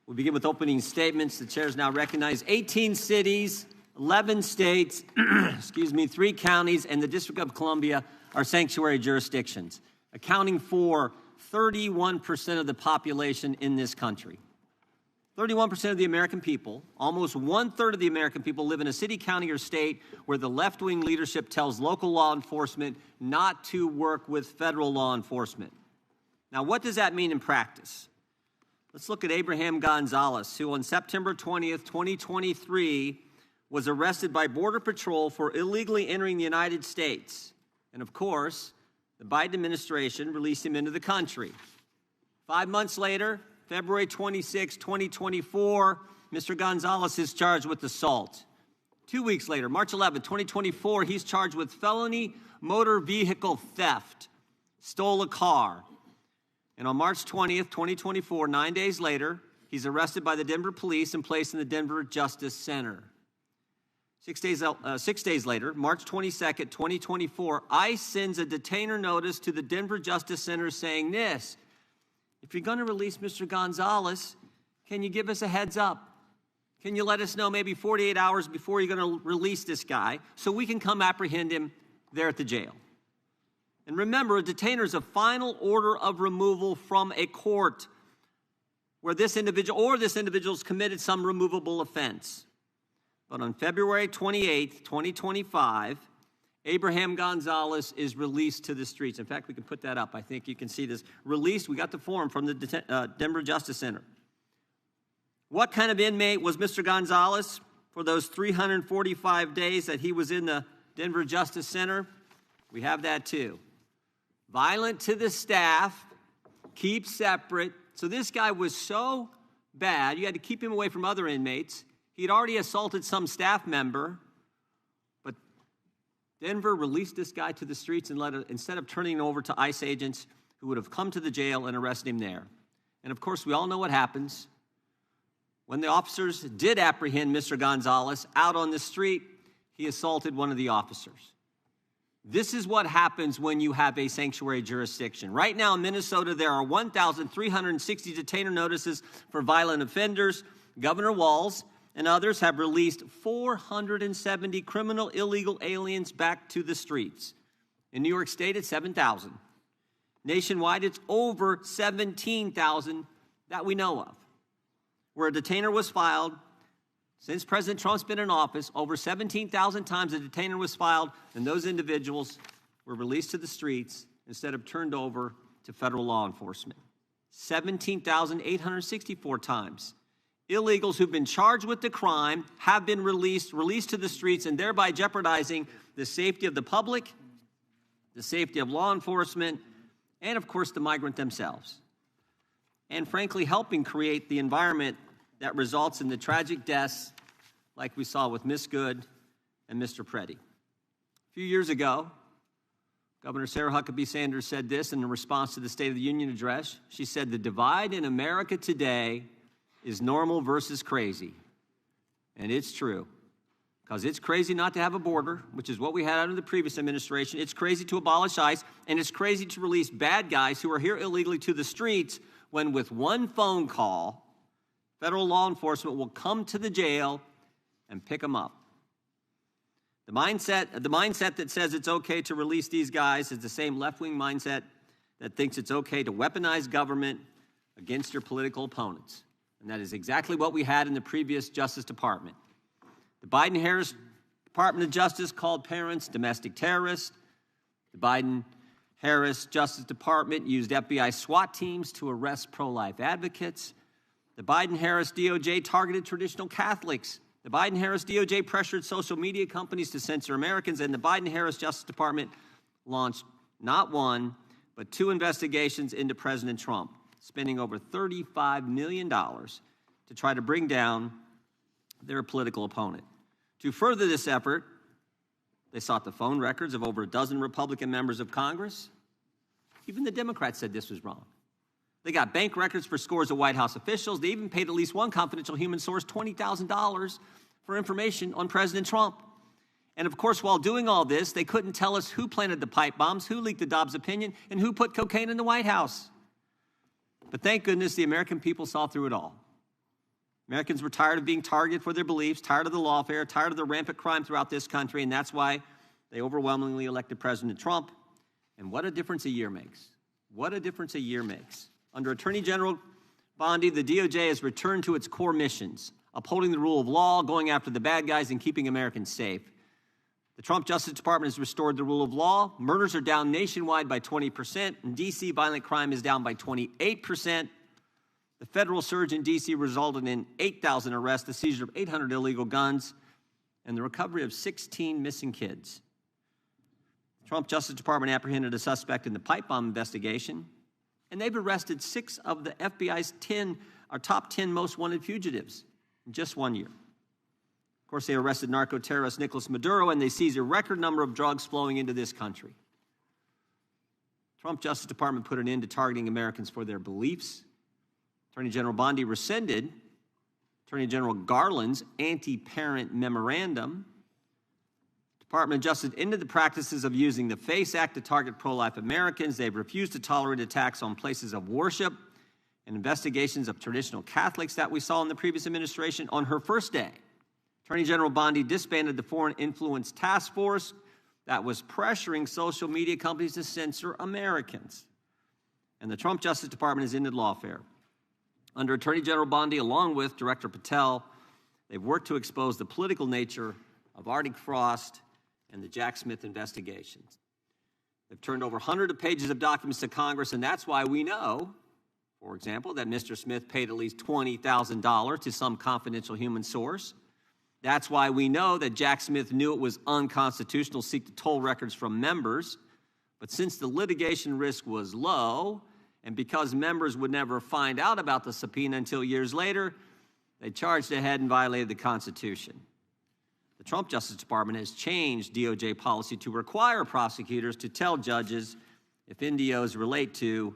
We'll begin with opening statements. The chair is now recognized. 18 cities, 11 states, 3 counties, and the District of Columbia are sanctuary jurisdictions, accounting for 31% of the population in this country. 31% of the American people, almost one-third of the American people, live in a city, county, or state where the left-wing leadership tells local law enforcement not to work with federal law enforcement. Now, what does that mean in practice? Let's look at Abraham Gonzalez, who on September 20th, 2023, was arrested by Border Patrol for illegally entering the United States. And of course, the Biden administration released him into the country. 5 months later, February 26, 2024, Mr. Gonzalez is charged with assault. 2 weeks later, March 11, 2024, he's charged with felony motor vehicle theft, stole a car. And on March 20th, 2024, 9 days later, he's arrested by the Denver police and placed in the Denver Justice Center. 6 days later, March 22nd, 2024, ICE sends a detainer notice to the Denver Justice Center saying this: if you're going to release Mr. Gonzalez, can you give us a heads up? Can you let us know maybe 48 hours before you're going to release this guy so we can come apprehend him there at the jail? And remember, a detainer is a final order of removal from a court where this individual's committed some removable offense. But on February 28th, 2025, Abraham Gonzalez is released to the streets. In fact, we can put that up. I think you can see this. Released, we got the form from the Denver Justice Center. What kind of inmate was Mr. Gonzalez for those 345 days that he was in the Denver Justice Center? We have that too. Violent to the staff, keep separate. So this guy was so bad, you had to keep him away from other inmates. He'd already assaulted some staff member, but Denver released this guy to the streets and instead of turning him over to ICE agents who would have come to the jail and arrested him there. And of course, we all know what happens. When the officers did apprehend Mr. Gonzalez out on the street, he assaulted one of the officers. This is what happens when you have a sanctuary jurisdiction. Right now in Minnesota, there are 1,360 detainer notices for violent offenders. Governor Walz and others have released 470 criminal illegal aliens back to the streets. In New York State, it's 7,000. Nationwide, it's over 17,000 that we know of. Where a detainer was filed, since President Trump's been in office, over 17,000 times a detainer was filed, and those individuals were released to the streets instead of turned over to federal law enforcement. 17,864 times. Illegals who've been charged with the crime have been released to the streets, and thereby jeopardizing the safety of the public, the safety of law enforcement, and of course the migrant themselves. And frankly, helping create the environment that results in the tragic deaths like we saw with Miss Good and Mr. Preddy. A few years ago, Governor Sarah Huckabee Sanders said this in response to the State of the Union address. She said, "The divide in America today is normal versus crazy." And it's true, because it's crazy not to have a border, which is what we had under the previous administration. It's crazy to abolish ICE, and it's crazy to release bad guys who are here illegally to the streets when with one phone call, federal law enforcement will come to the jail and pick them up. The mindset that says it's okay to release these guys is the same left-wing mindset that thinks it's okay to weaponize government against your political opponents. And that is exactly what we had in the previous Justice Department. The Biden-Harris Department of Justice called parents domestic terrorists. The Biden-Harris Justice Department used FBI SWAT teams to arrest pro-life advocates. The Biden-Harris DOJ targeted traditional Catholics. The Biden-Harris DOJ pressured social media companies to censor Americans, and the Biden-Harris Justice Department launched not one, but 2 investigations into President Trump, spending over $35 million to try to bring down their political opponent. To further this effort, they sought the phone records of over a dozen Republican members of Congress. Even the Democrats said this was wrong. They got bank records for scores of White House officials. They even paid at least one confidential human source $20,000 for information on President Trump. And of course, while doing all this, they couldn't tell us who planted the pipe bombs, who leaked the Dobbs opinion, and who put cocaine in the White House. But thank goodness the American people saw through it all. Americans were tired of being targeted for their beliefs, tired of the lawfare, tired of the rampant crime throughout this country, and that's why they overwhelmingly elected President Trump. And what a difference a year makes. What a difference a year makes. Under Attorney General Bondi, the DOJ has returned to its core missions, upholding the rule of law, going after the bad guys, and keeping Americans safe. The Trump Justice Department has restored the rule of law. Murders are down nationwide by 20%. In D.C., violent crime is down by 28%. The federal surge in D.C. resulted in 8,000 arrests, the seizure of 800 illegal guns, and the recovery of 16 missing kids. The Trump Justice Department apprehended a suspect in the pipe bomb investigation, and they've arrested 6 of the FBI's top 10 most wanted fugitives in just 1 year. Of course, they arrested narco-terrorist Nicolas Maduro, and they seized a record number of drugs flowing into this country. The Trump Justice Department put an end to targeting Americans for their beliefs. Attorney General Bondi rescinded Attorney General Garland's anti-parent memorandum. Department of Justice ended the practices of using the FACE Act to target pro-life Americans. They've refused to tolerate attacks on places of worship and investigations of traditional Catholics that we saw in the previous administration. On her first day, Attorney General Bondi disbanded the Foreign Influence Task Force that was pressuring social media companies to censor Americans. And the Trump Justice Department has ended lawfare. Under Attorney General Bondi, along with Director Patel, they've worked to expose the political nature of Arctic Frost and the Jack Smith investigations. They've turned over hundreds of pages of documents to Congress, and that's why we know, for example, that Mr. Smith paid at least $20,000 to some confidential human source. That's why we know that Jack Smith knew it was unconstitutional to seek to toll records from members. But since the litigation risk was low, and because members would never find out about the subpoena until years later, they charged ahead and violated the Constitution. The Trump Justice Department has changed DOJ policy to require prosecutors to tell judges if NDOs relate to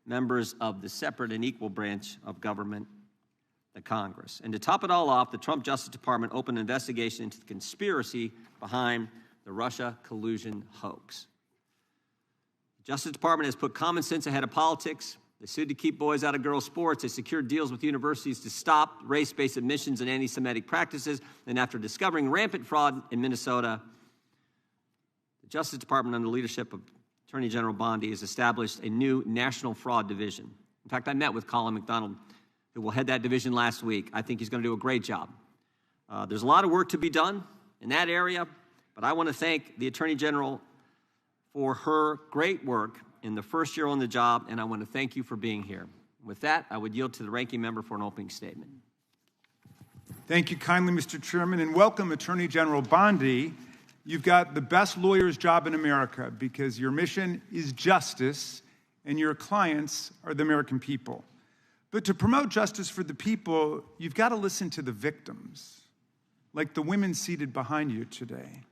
members of the separate and equal branch of government, the Congress. And to top it all off, the Trump Justice Department opened an investigation into the conspiracy behind the Russia collusion hoax. The Justice Department has put common sense ahead of politics. They sued to keep boys out of girls' sports. They secured deals with universities to stop race-based admissions and anti-Semitic practices. And after discovering rampant fraud in Minnesota, the Justice Department, under the leadership of Attorney General Bondi, has established a new National Fraud Division. In fact, I met with Colin McDonald, who will head that division, last week. I think he's going to do a great job. There's a lot of work to be done in that area, but I want to thank the Attorney General for her great work in the first year on the job, and I want to thank you for being here. With that, I would yield to the ranking member for an opening statement. Thank you kindly, Mr. Chairman, and welcome, Attorney General Bondi. You've got the best lawyer's job in America because your mission is justice and your clients are the American people. But to promote justice for the people, you've got to listen to the victims, like the women seated behind you today.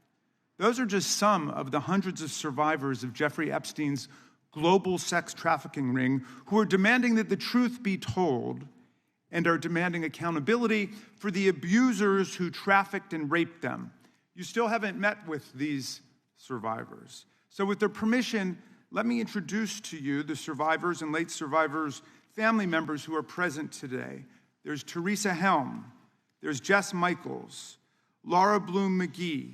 Those are just some of the hundreds of survivors of Jeffrey Epstein's global sex trafficking ring who are demanding that the truth be told and are demanding accountability for the abusers who trafficked and raped them. You still haven't met with these survivors. So with their permission, let me introduce to you the survivors and late survivors' family members who are present today. There's Teresa Helm, there's Jess Michaels, Laura Bloom McGee,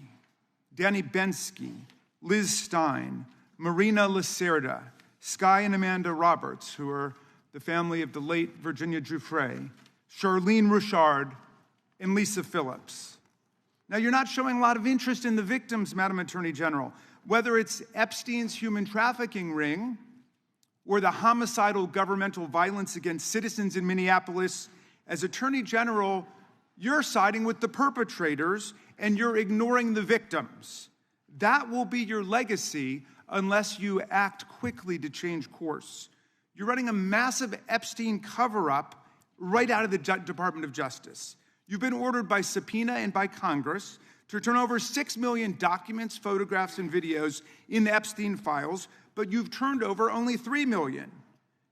Danny Bensky, Liz Stein, Marina Lacerda, Sky and Amanda Roberts, who are the family of the late Virginia Giuffre, Charlene Richard, and Lisa Phillips. Now, you're not showing a lot of interest in the victims, Madam Attorney General, whether it's Epstein's human trafficking ring or the homicidal governmental violence against citizens in Minneapolis. As Attorney General, you're siding with the perpetrators and you're ignoring the victims. That will be your legacy unless you act quickly to change course. You're running a massive Epstein cover-up right out of the Department of Justice. You've been ordered by subpoena and by Congress to turn over 6 million documents, photographs, and videos in the Epstein files, but you've turned over only 3 million.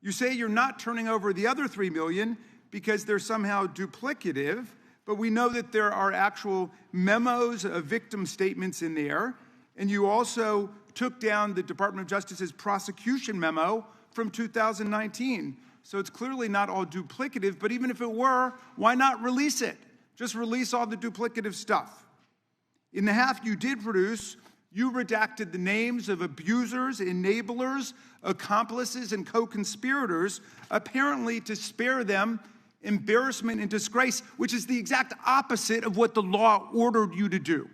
You say you're not turning over the other 3 million because they're somehow duplicative, but we know that there are actual memos of victim statements in there, and you also took down the Department of Justice's prosecution memo from 2019. so it's clearly not all duplicative, but even if it were, why not release it? Just release all the duplicative stuff. In the half you did produce, you redacted the names of abusers, enablers, accomplices, and co-conspirators, apparently to spare them embarrassment and disgrace, which is the exact opposite of what the law ordered you to do.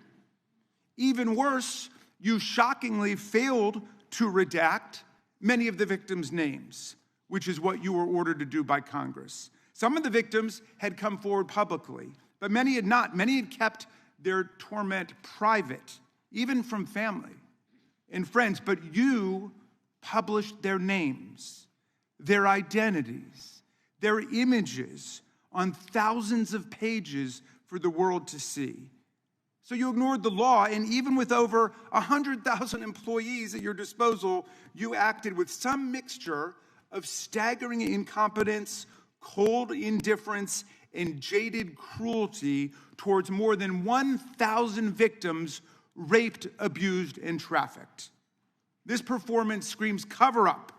Even worse, you shockingly failed to redact many of the victims' names, which is what you were ordered to do by Congress. Some of the victims had come forward publicly, but many had not. Many had kept their torment private, even from family and friends, but you published their names, their identities, their images on thousands of pages for the world to see. So you ignored the law, and even with over 100,000 employees at your disposal, you acted with some mixture of staggering incompetence, cold indifference, and jaded cruelty towards more than 1,000 victims raped, abused, and trafficked. This performance screams cover-up.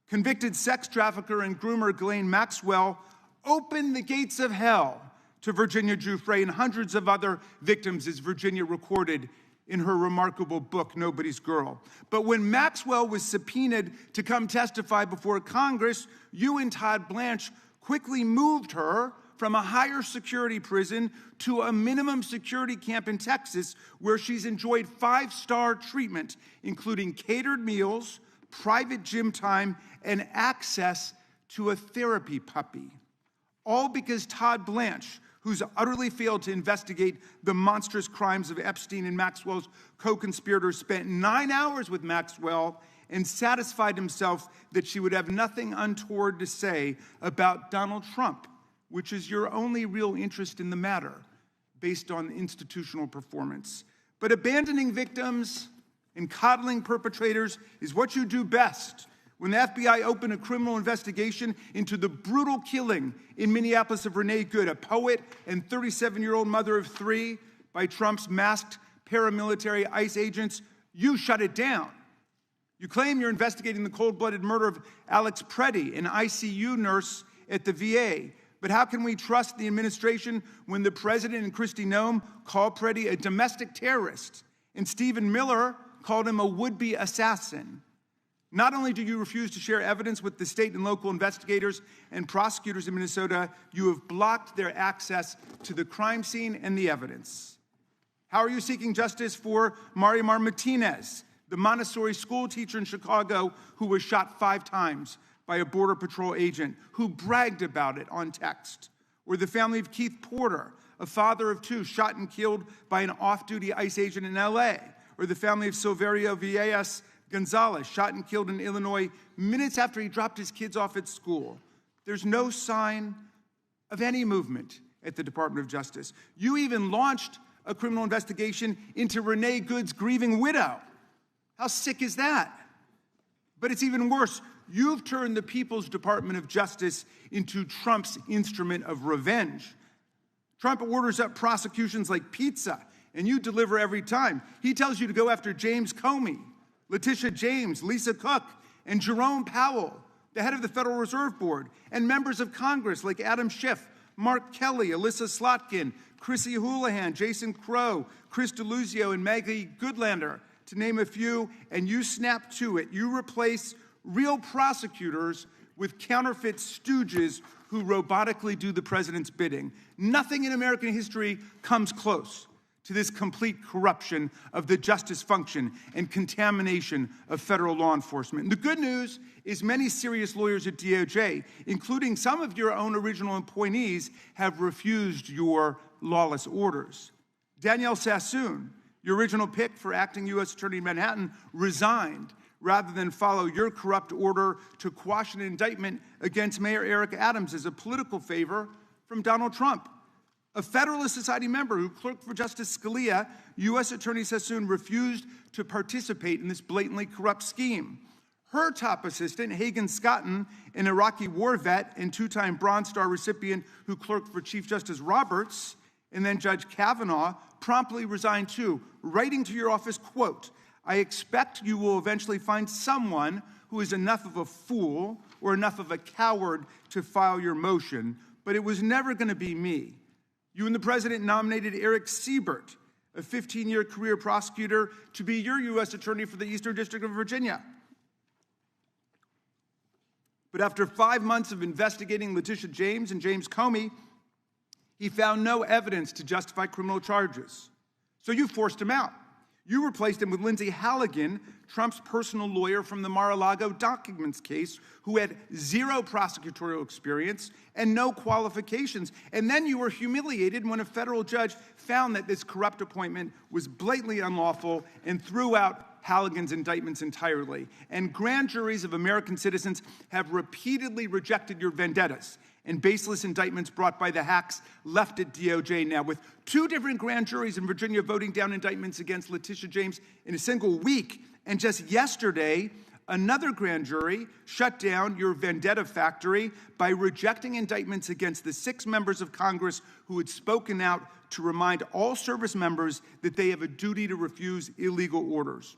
Convicted sex trafficker and groomer Ghislaine Maxwell opened the gates of hell to Virginia Giuffre and hundreds of other victims, as Virginia recorded in her remarkable book, Nobody's Girl. But when Maxwell was subpoenaed to come testify before Congress, you and Todd Blanche quickly moved her from a higher security prison to a minimum security camp in Texas, where she's enjoyed 5-star treatment, including catered meals, private gym time, and access to a therapy puppy. All because Todd Blanche, who's utterly failed to investigate the monstrous crimes of Epstein and Maxwell's co-conspirators, spent 9 hours with Maxwell and satisfied himself that she would have nothing untoward to say about Donald Trump, which is your only real interest in the matter, based on institutional performance. But abandoning victims and coddling perpetrators is what you do best. When the FBI opened a criminal investigation into the brutal killing in Minneapolis of Renee Good, a poet and 37-year-old mother of 3, by Trump's masked paramilitary ICE agents, you shut it down. You claim you're investigating the cold-blooded murder of Alex Preddy, an ICU nurse at the VA. But how can we trust the administration when the president and Kristi Noem called Preddy a domestic terrorist and Stephen Miller called him a would-be assassin? Not only do you refuse to share evidence with the state and local investigators and prosecutors in Minnesota, you have blocked their access to the crime scene and the evidence. How are you seeking justice for Marimar Martinez, the Montessori school teacher in Chicago who was shot 5 times by a Border Patrol agent who bragged about it on text? Or the family of Keith Porter, a father of 2 shot and killed by an off-duty ICE agent in LA? Or the family of Silverio Villegas Gonzalez, shot and killed in Illinois minutes after he dropped his kids off at school? There's no sign of any movement at the Department of Justice. You even launched a criminal investigation into Renee Good's grieving widow. How sick is that? But it's even worse. You've turned the People's Department of Justice into Trump's instrument of revenge. Trump orders up prosecutions like pizza, and you deliver every time. He tells you to go after James Comey, Letitia James, Lisa Cook, and Jerome Powell, the head of the Federal Reserve Board, and members of Congress like Adam Schiff, Mark Kelly, Alyssa Slotkin, Chrissy Houlihan, Jason Crow, Chris DeLuzio, and Maggie Goodlander, to name a few, and you snap to it. You replace real prosecutors with counterfeit stooges who robotically do the president's bidding. Nothing in American history comes close to this complete corruption of the justice function and contamination of federal law enforcement. And the good news is many serious lawyers at DOJ, including some of your own original appointees, have refused your lawless orders. Danielle Sassoon, your original pick for acting U.S. Attorney in Manhattan, resigned rather than follow your corrupt order to quash an indictment against Mayor Eric Adams as a political favor from Donald Trump. A Federalist Society member who clerked for Justice Scalia, U.S. Attorney Sassoon refused to participate in this blatantly corrupt scheme. Her top assistant, Hagan Scotton, an Iraqi war vet and 2-time Bronze Star recipient who clerked for Chief Justice Roberts, and then Judge Kavanaugh, promptly resigned too, writing to your office, quote, "I expect you will eventually find someone who is enough of a fool or enough of a coward to file your motion, but it was never going to be me. You and the president nominated Eric Siebert, a 15-year career prosecutor, to be your U.S. attorney for the Eastern District of Virginia. But after 5 months of investigating Letitia James and James Comey, he found no evidence to justify criminal charges. So you forced him out. You replaced him with Lindsay Halligan, Trump's personal lawyer from the Mar-a-Lago documents case, who had zero prosecutorial experience and no qualifications. And then you were humiliated when a federal judge found that this corrupt appointment was blatantly unlawful and threw out Halligan's indictments entirely. And grand juries of American citizens have repeatedly rejected your vendettas and baseless indictments brought by the hacks left at DOJ now, with 2 different grand juries in Virginia voting down indictments against Letitia James in a single week. And just yesterday, another grand jury shut down your vendetta factory by rejecting indictments against the 6 members of Congress who had spoken out to remind all service members that they have a duty to refuse illegal orders.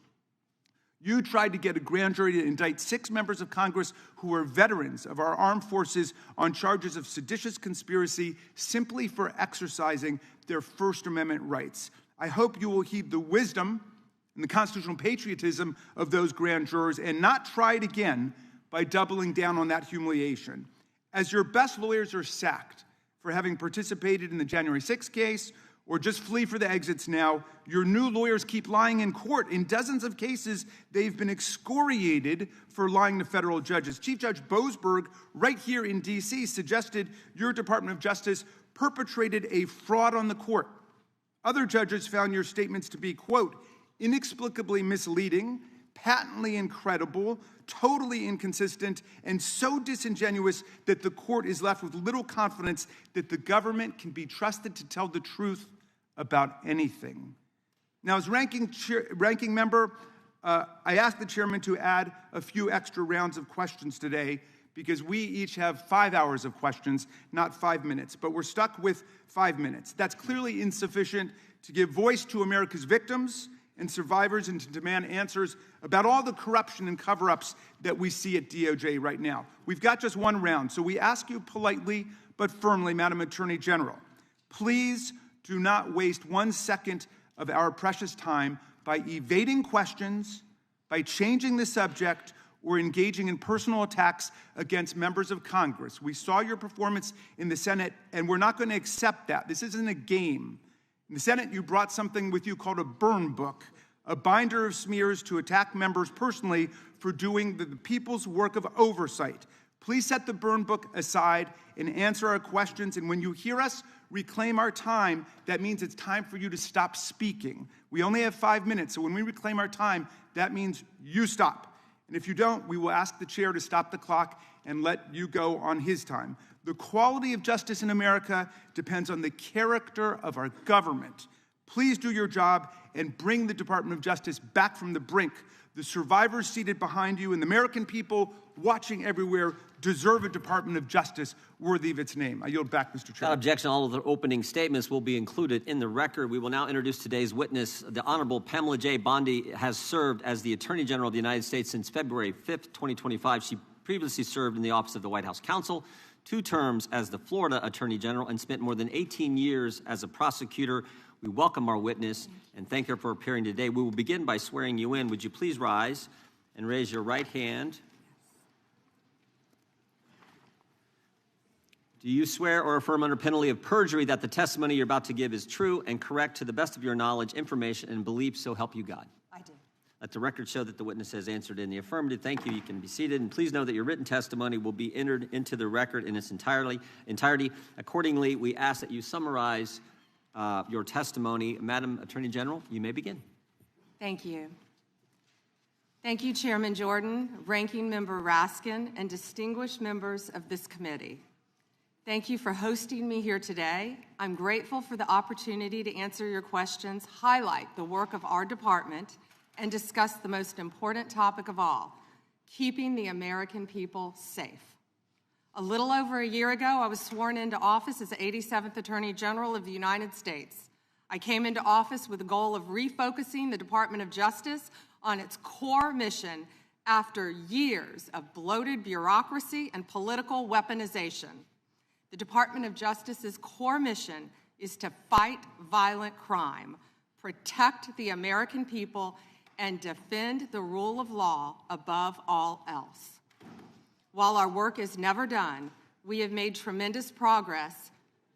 You tried to get a grand jury to indict 6 members of Congress who were veterans of our armed forces on charges of seditious conspiracy simply for exercising their First Amendment rights. I hope you will heed the wisdom and the constitutional patriotism of those grand jurors and not try it again by doubling down on that humiliation. As your best lawyers are sacked for having participated in the January 6th case, or just flee for the exits now, your new lawyers keep lying in court. In dozens of cases, they've been excoriated for lying to federal judges. Chief Judge Boasberg, right here in D.C., suggested your Department of Justice perpetrated a fraud on the court. Other judges found your statements to be, quote, inexplicably misleading, patently incredible, totally inconsistent, and so disingenuous that the court is left with little confidence that the government can be trusted to tell the truth about anything. Now, as ranking member, I asked the chairman to add a few extra rounds of questions today because we each have 5 hours of questions, not 5 minutes, but we're stuck with 5 minutes. That's clearly insufficient to give voice to America's victims and survivors and to demand answers about all the corruption and cover-ups that we see at DOJ right now. We've got just 1 round, so we ask you politely but firmly, Madam Attorney General, please do not waste 1 second of our precious time by evading questions, by changing the subject, or engaging in personal attacks against members of Congress. We saw your performance in the Senate, and we're not going to accept that. This isn't a game. In the Senate, you brought something with you called a burn book, a binder of smears to attack members personally for doing the people's work of oversight. Please set the burn book aside and answer our questions. And when you hear us reclaim our time, that means it's time for you to stop speaking. We only have 5 minutes, so when we reclaim our time, that means you stop. And if you don't, we will ask the chair to stop the clock and let you go on his time. The quality of justice in America depends on the character of our government. Please do your job and bring the Department of Justice back from the brink. The survivors seated behind you and the American people watching everywhere deserve a Department of Justice worthy of its name. I yield back, Mr. Chairman. Without objection, all of the opening statements will be included in the record. We will now introduce today's witness. The Honorable Pramila J. Bondi has served as the Attorney General of the United States since February 5th, 2025. She previously served in the Office of the White House Counsel, 2 terms as the Florida Attorney General, and spent more than 18 years as a prosecutor. We welcome our witness and thank her for appearing today. We will begin by swearing you in. Would you please rise and raise your right hand? Do you swear or affirm under penalty of perjury that the testimony you're about to give is true and correct to the best of your knowledge, information, and belief, so help you God? I do. Let the record show that the witness has answered in the affirmative. Thank you. You can be seated. And please know that your written testimony will be entered into the record in its entirety. Accordingly, we ask that you summarize your testimony. Madam Attorney General, you may begin. Thank you. Thank you, Chairman Jordan, Ranking Member Raskin, and distinguished members of this committee. Thank you for hosting me here today. I'm grateful for the opportunity to answer your questions, highlight the work of our department, and discuss the most important topic of all, keeping the American people safe. A little over a year ago, I was sworn into office as the 87th Attorney General of the United States. I came into office with the goal of refocusing the Department of Justice on its core mission after years of bloated bureaucracy and political weaponization. The Department of Justice's core mission is to fight violent crime, protect the American people, and defend the rule of law above all else. While our work is never done, we have made tremendous progress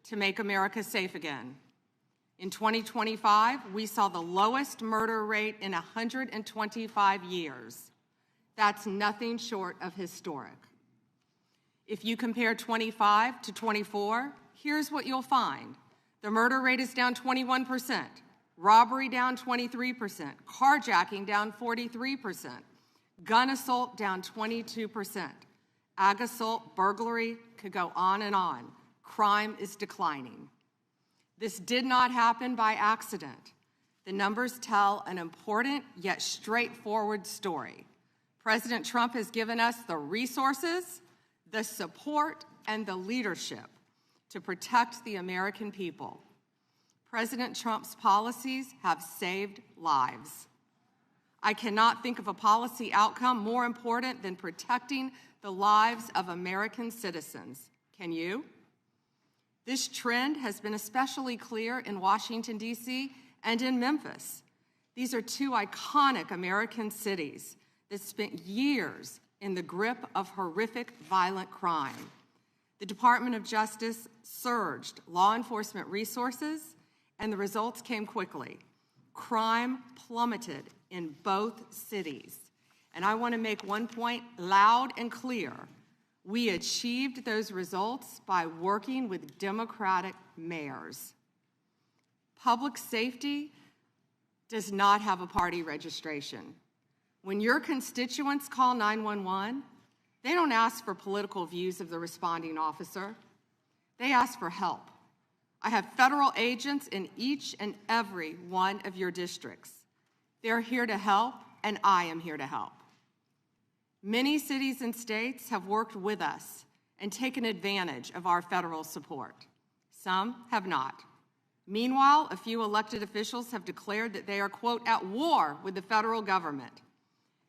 to make America safe again. In 2025, we saw the lowest murder rate in 125 years. That's nothing short of historic. If you compare 25 to 24, here's what you'll find. The murder rate is down 21%, robbery down 23%, carjacking down 43%, gun assault down 22%, ag assault, burglary, could go on and on. Crime is declining. This did not happen by accident. The numbers tell an important yet straightforward story. President Trump has given us the resources, the support, and the leadership to protect the American people. President Trump's policies have saved lives. I cannot think of a policy outcome more important than protecting the lives of American citizens. Can you? This trend has been especially clear in Washington, D.C. and in Memphis. These are two iconic American cities that spent years in the grip of horrific violent crime. The Department of Justice surged law enforcement resources, and the results came quickly. Crime plummeted in both cities. And I want to make one point loud and clear. We achieved those results by working with Democratic mayors. Public safety does not have a party registration. When your constituents call 911, they don't ask for political views of the responding officer. They ask for help. I have federal agents in each and every one of your districts. They're here to help, and I am here to help. Many cities and states have worked with us and taken advantage of our federal support. Some have not. Meanwhile, a few elected officials have declared that they are, quote, at war with the federal government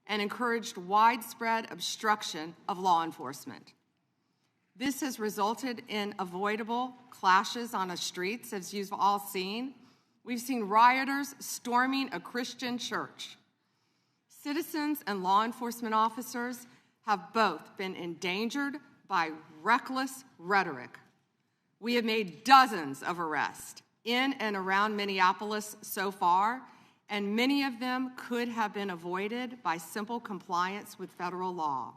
and encouraged widespread obstruction of law enforcement. This has resulted in avoidable clashes on the streets, as you've all seen. We've seen rioters storming a Christian church. Citizens and law enforcement officers have both been endangered by reckless rhetoric. We have made dozens of arrests in and around Minneapolis so far, and many of them could have been avoided by simple compliance with federal law.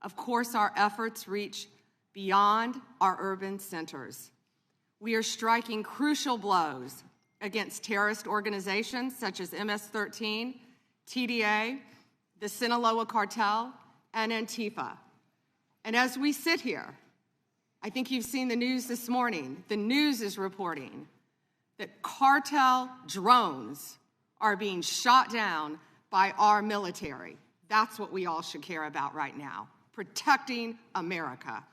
Of course, our efforts reach beyond our urban centers. We are striking crucial blows against terrorist organizations such as MS-13, TDA, the Sinaloa Cartel, and Antifa. And as we sit here, I think you've seen the news this morning. The news is reporting that cartel drones are being shot down by our military. That's what we all should care about right now, protecting America.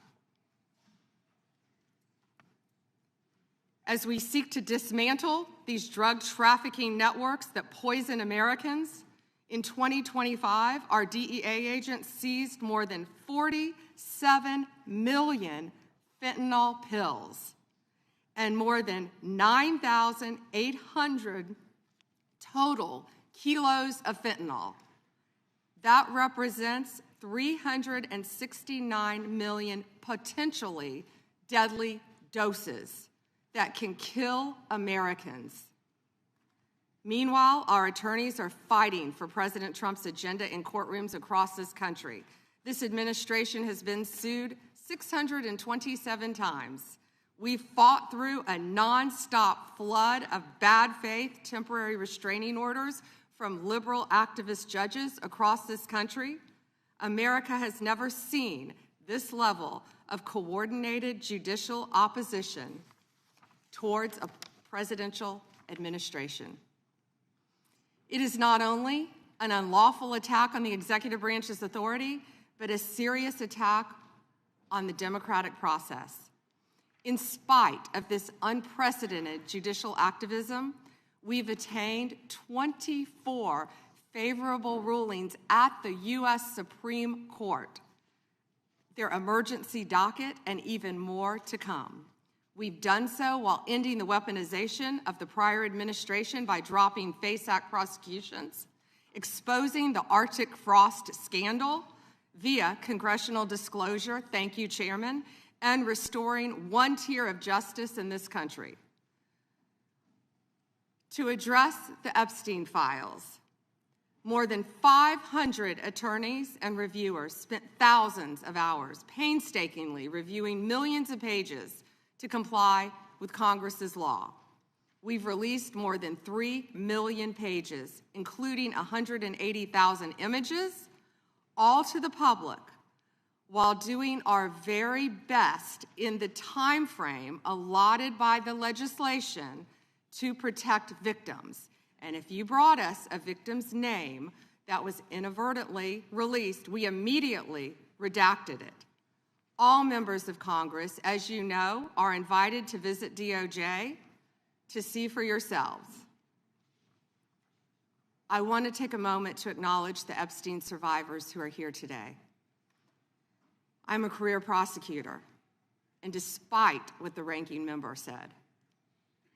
As we seek to dismantle these drug trafficking networks that poison Americans, in 2025, our DEA agents seized more than 47 million fentanyl pills and more than 9,800 total kilos of fentanyl. That represents 369 million potentially deadly doses that can kill Americans. Meanwhile, our attorneys are fighting for President Trump's agenda in courtrooms across this country. This administration has been sued 627 times. We've fought through a nonstop flood of bad faith temporary restraining orders from liberal activist judges across this country. America has never seen this level of coordinated judicial opposition towards a presidential administration. It is not only an unlawful attack on the executive branch's authority, but a serious attack on the democratic process. In spite of this unprecedented judicial activism, we've attained 24 favorable rulings at the U.S. Supreme Court, their emergency docket, and even more to come. We've done so while ending the weaponization of the prior administration by dropping FACE Act prosecutions, exposing the Arctic frost scandal via congressional disclosure, thank you, Chairman, and restoring one tier of justice in this country. To address the Epstein files, more than 500 attorneys and reviewers spent thousands of hours painstakingly reviewing millions of pages to comply with Congress's law. We've released more than 3 million pages, including 180,000 images, all to the public, while doing our very best in the time frame allotted by the legislation to protect victims. And if you brought us a victim's name that was inadvertently released, we immediately redacted it. All members of Congress, as you know, are invited to visit DOJ to see for yourselves. I want to take a moment to acknowledge the Epstein survivors who are here today. I'm a career prosecutor, and despite what the ranking member said,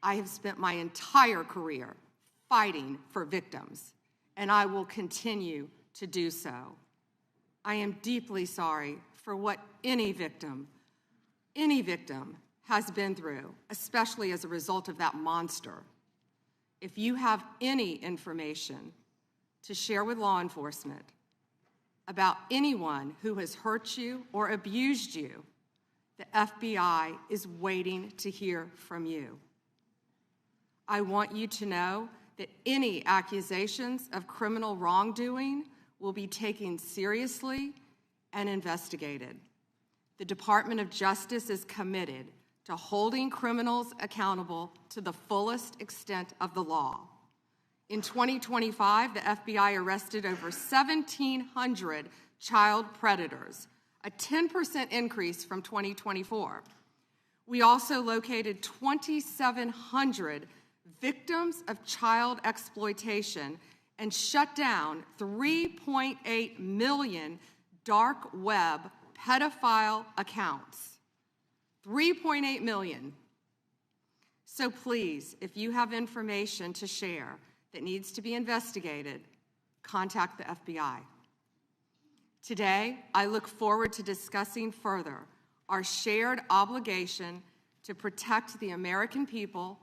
I have spent my entire career fighting for victims, and I will continue to do so. I am deeply sorry for what any victim has been through, especially as a result of that monster. If you have any information to share with law enforcement about anyone who has hurt you or abused you, the FBI is waiting to hear from you. I want you to know that any accusations of criminal wrongdoing will be taken seriously and investigated. The Department of Justice is committed to holding criminals accountable to the fullest extent of the law. In 2025, the FBI arrested over 1,700 child predators, a 10% increase from 2024. We also located 2,700 victims of child exploitation and shut down 3.8 million dark web pedophile accounts. 3.8 million. So please, if you have information to share that needs to be investigated, contact the FBI. Today, I look forward to discussing further our shared obligation to protect the American people,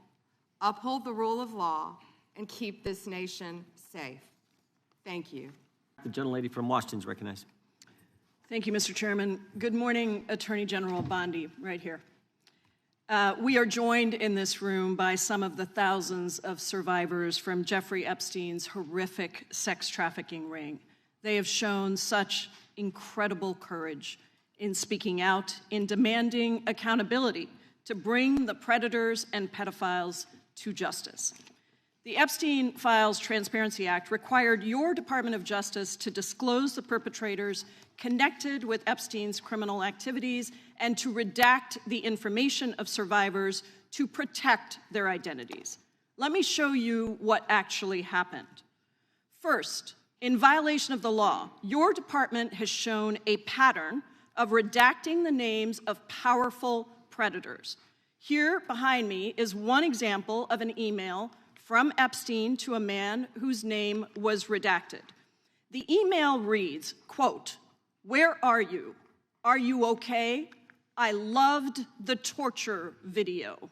uphold the rule of law, and keep this nation safe. Thank you. The gentlelady from Washington is recognized. Thank you, Mr. Chairman. Good morning, Attorney General Bondi, right here. We are joined in this room by some of the thousands of survivors from Jeffrey Epstein's horrific sex trafficking ring. They have shown such incredible courage in speaking out, in demanding accountability to bring the predators and pedophiles to justice. The Epstein Files Transparency Act required your Department of Justice to disclose the perpetrators connected with Epstein's criminal activities and to redact the information of survivors to protect their identities. Let me show you what actually happened. First, in violation of the law, your department has shown a pattern of redacting the names of powerful predators. Here behind me is one example of an email from Epstein to a man whose name was redacted. The email reads, quote, "Where are you? Are you okay? I loved the torture video."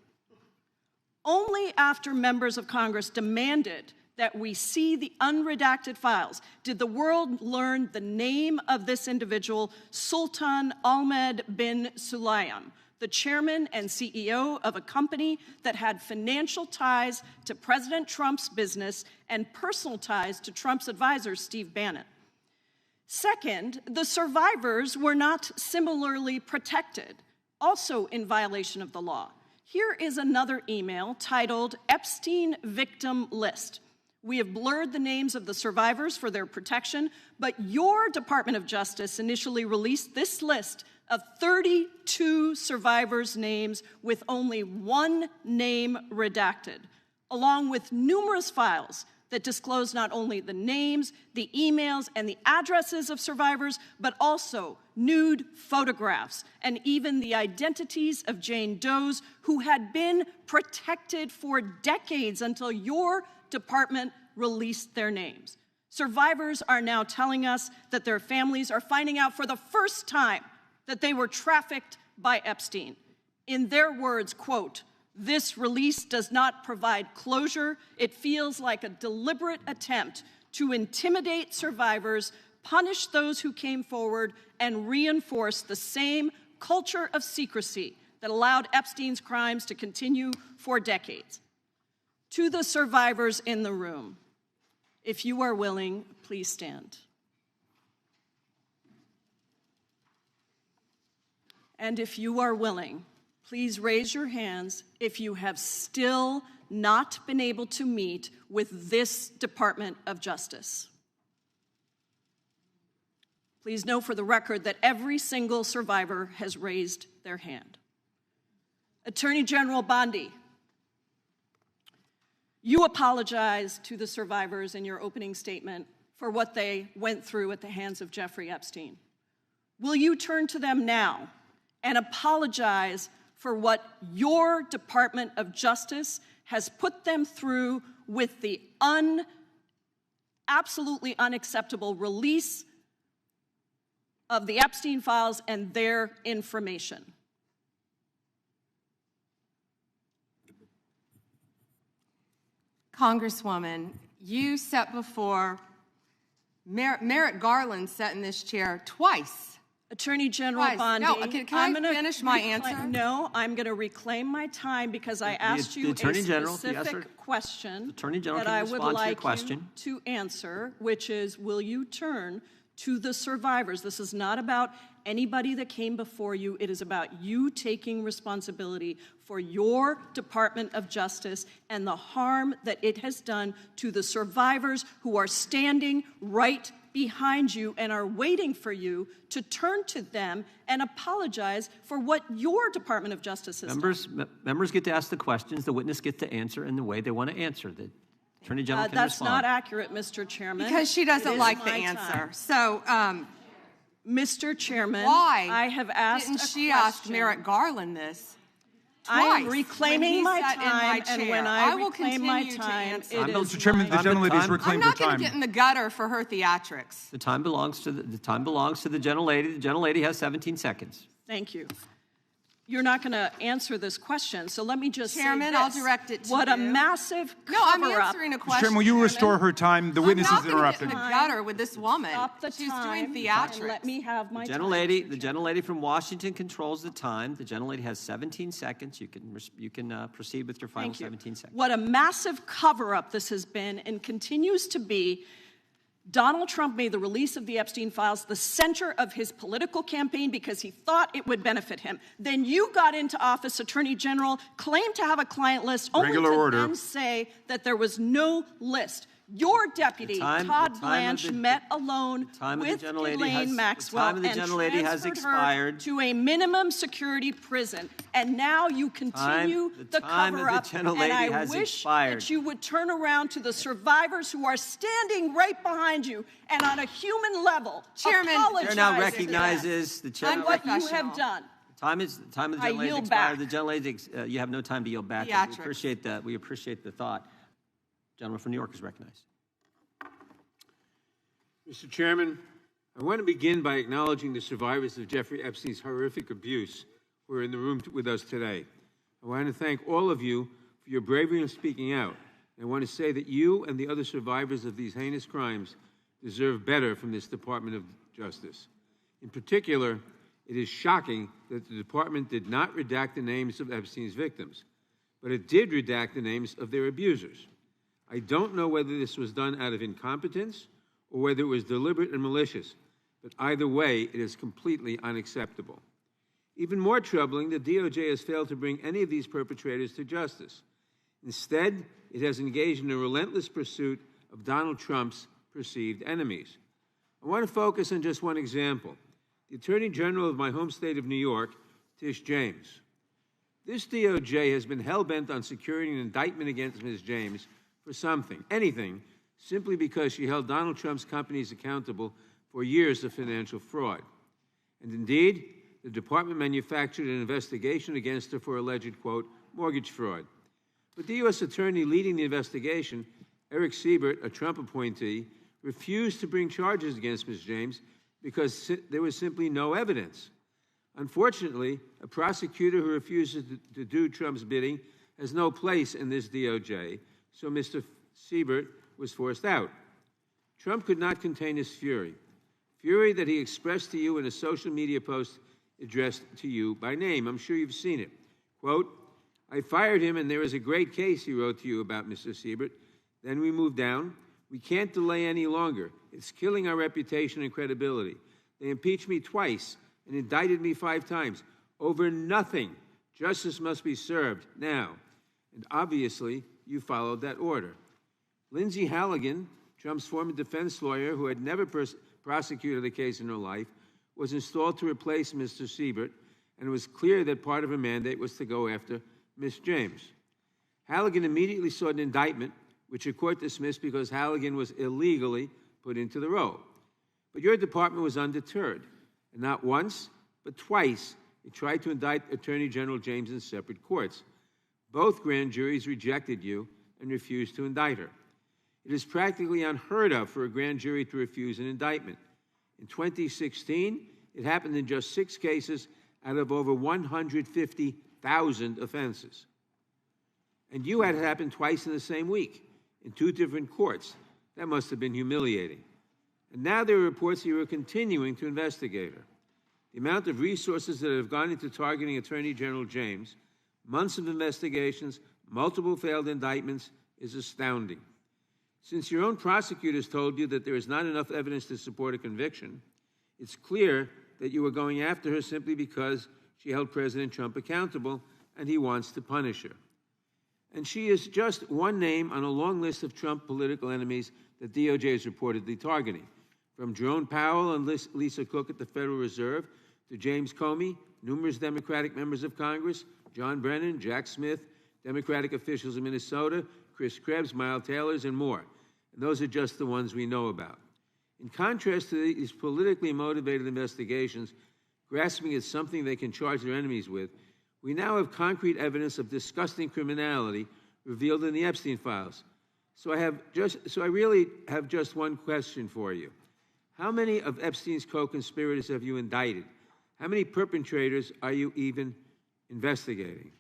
Only after members of Congress demanded that we see the unredacted files did the world learn the name of this individual, Sultan Ahmed bin Sulayem, the chairman and CEO of a company that had financial ties to President Trump's business and personal ties to Trump's advisor, Steve Bannon. Second, the survivors were not similarly protected, also in violation of the law. Here is another email titled Epstein Victim List. We have blurred the names of the survivors for their protection, but your Department of Justice initially released this list of 32 survivors' names with only one name redacted, along with numerous files that disclosed not only the names, the emails, and the addresses of survivors, but also nude photographs and even the identities of Jane Does who had been protected for decades until your department released their names. Survivors are now telling us that their families are finding out for the first time that they were trafficked by Epstein. In their words, quote, "This release does not provide closure. It feels like a deliberate attempt to intimidate survivors, punish those who came forward, and reinforce the same culture of secrecy that allowed Epstein's crimes to continue for decades." To the survivors in the room, if you are willing, please stand. And if you are willing, please raise your hands if you have still not been able to meet with this Department of Justice. Please know for the record that every single survivor has raised their hand. Attorney General Bondi, you apologized to the survivors in your opening statement for what they went through at the hands of Jeffrey Epstein. Will you turn to them now and apologize for what your Department of Justice has put them through with the absolutely unacceptable release of the Epstein files and their information? Congresswoman, you sat before, Merrick Garland sat in this chair twice. Attorney General Bondi, No, can I finish my answer? No, I'm going to reclaim my time because I asked you a specific question that I would like you to answer, which is, will you turn to the survivors? This is not about anybody that came before you. It is about you taking responsibility for your Department of Justice and the harm that it has done to the survivors who are standing right behind you and are waiting for you to turn to them and apologize for what your Department of Justice has done. Members get to ask the questions, the witness get to answer in the way they want to answer. The Attorney General can that's respond. Not accurate, Mr. Chairman. Because she doesn't like the answer. So, Mr. Chairman, why I have asked didn't she ask Merrick Garland this? I'm reclaiming my time, and when I will reclaim my continue time, to answer. Mr. Chairman, the gentlelady's reclaimed her I'm not going time. to get in the gutter for her theatrics. The time belongs to the gentlelady. The gentlelady has 17 seconds. Thank you. You're not going to answer this question, so let me just Chairman, say this. I'll direct it to what you. A massive cover-up. No, I'm answering a question. Chairman, will you restore her time? The witness is interrupted. I'm not going to get in the gutter with this woman. Stop the She's time doing theatrics. and let me have my time. The gentlelady from Washington controls the time. The gentlelady has 17 seconds. You can proceed with your final 17 seconds. What a massive cover-up this has been and continues to be. Donald Trump made the release of the Epstein files the center of his political campaign because he thought it would benefit him. Then you got into office, Attorney General, claimed to have a client list, only to then say that there was no list. Your deputy, Todd Blanche, met alone with Ghislaine Maxwell and transferred her to a minimum security prison. And now you continue the cover-up, and I wish that you would turn around to the survivors who are standing right behind you and on a human level apologize now recognizes the chair on what you have done. The time of the gentlelady has expired. The gentlelady, you have no time to yield back. We appreciate the thought. Gentleman from New York is recognized. Mr. Chairman, I want to begin by acknowledging the survivors of Jeffrey Epstein's horrific abuse who are in the room with us today. I want to thank all of you for your bravery in speaking out. And I want to say that you and the other survivors of these heinous crimes deserve better from this Department of Justice. In particular, it is shocking that the department did not redact the names of Epstein's victims, but it did redact the names of their abusers. I don't know whether this was done out of incompetence or whether it was deliberate and malicious, but either way, it is completely unacceptable. Even more troubling, the DOJ has failed to bring any of these perpetrators to justice. Instead, it has engaged in a relentless pursuit of Donald Trump's perceived enemies. I want to focus on just one example. The Attorney General of my home state of New York, Tish James. This DOJ has been hell-bent on securing an indictment against Ms. James for something, anything, simply because she held Donald Trump's companies accountable for years of financial fraud. And indeed, the department manufactured an investigation against her for alleged, quote, mortgage fraud. But the U.S. attorney leading the investigation, Eric Siebert, a Trump appointee, refused to bring charges against Ms. James because there was simply no evidence. Unfortunately, a prosecutor who refuses to do Trump's bidding has no place in this DOJ, so Mr. Siebert was forced out. Trump could not contain his fury that he expressed to you in a social media post addressed to you by name. I'm sure you've seen it. Quote, I fired him, and there is a great case, he wrote to you about Mr. Siebert. Then we moved down. We can't delay any longer. It's killing our reputation and credibility. They impeached me twice and indicted me 5 times over nothing. Justice must be served now. And obviously, you followed that order. Lindsay Halligan, Trump's former defense lawyer who had never prosecuted a case in her life, was installed to replace Mr. Siebert, and it was clear that part of her mandate was to go after Ms. James. Halligan immediately sought an indictment, which the court dismissed because Halligan was illegally put into the role. But your department was undeterred, and not once, but twice, it tried to indict Attorney General James in separate courts. Both grand juries rejected you and refused to indict her. It is practically unheard of for a grand jury to refuse an indictment. In 2016, it happened in just 6 cases out of over 150,000 offenses. And you had it happen twice in the same week, in 2 different courts. That must have been humiliating. And now there are reports that you are continuing to investigate her. The amount of resources that have gone into targeting Attorney General James, months of investigations, multiple failed indictments, is astounding. Since your own prosecutors told you that there is not enough evidence to support a conviction, it's clear that you were going after her simply because she held President Trump accountable and he wants to punish her. And she is just one name on a long list of Trump political enemies that DOJ is reportedly targeting, from Jerome Powell and Lisa Cook at the Federal Reserve to James Comey, numerous Democratic members of Congress, John Brennan, Jack Smith, Democratic officials in Minnesota, Chris Krebs, Miles Taylors, and more. And those are just the ones we know about. In contrast to these politically motivated investigations, grasping at something they can charge their enemies with, we now have concrete evidence of disgusting criminality revealed in the Epstein files. So I really have just one question for you. How many of Epstein's co-conspirators have you indicted? How many perpetrators are you even investigating?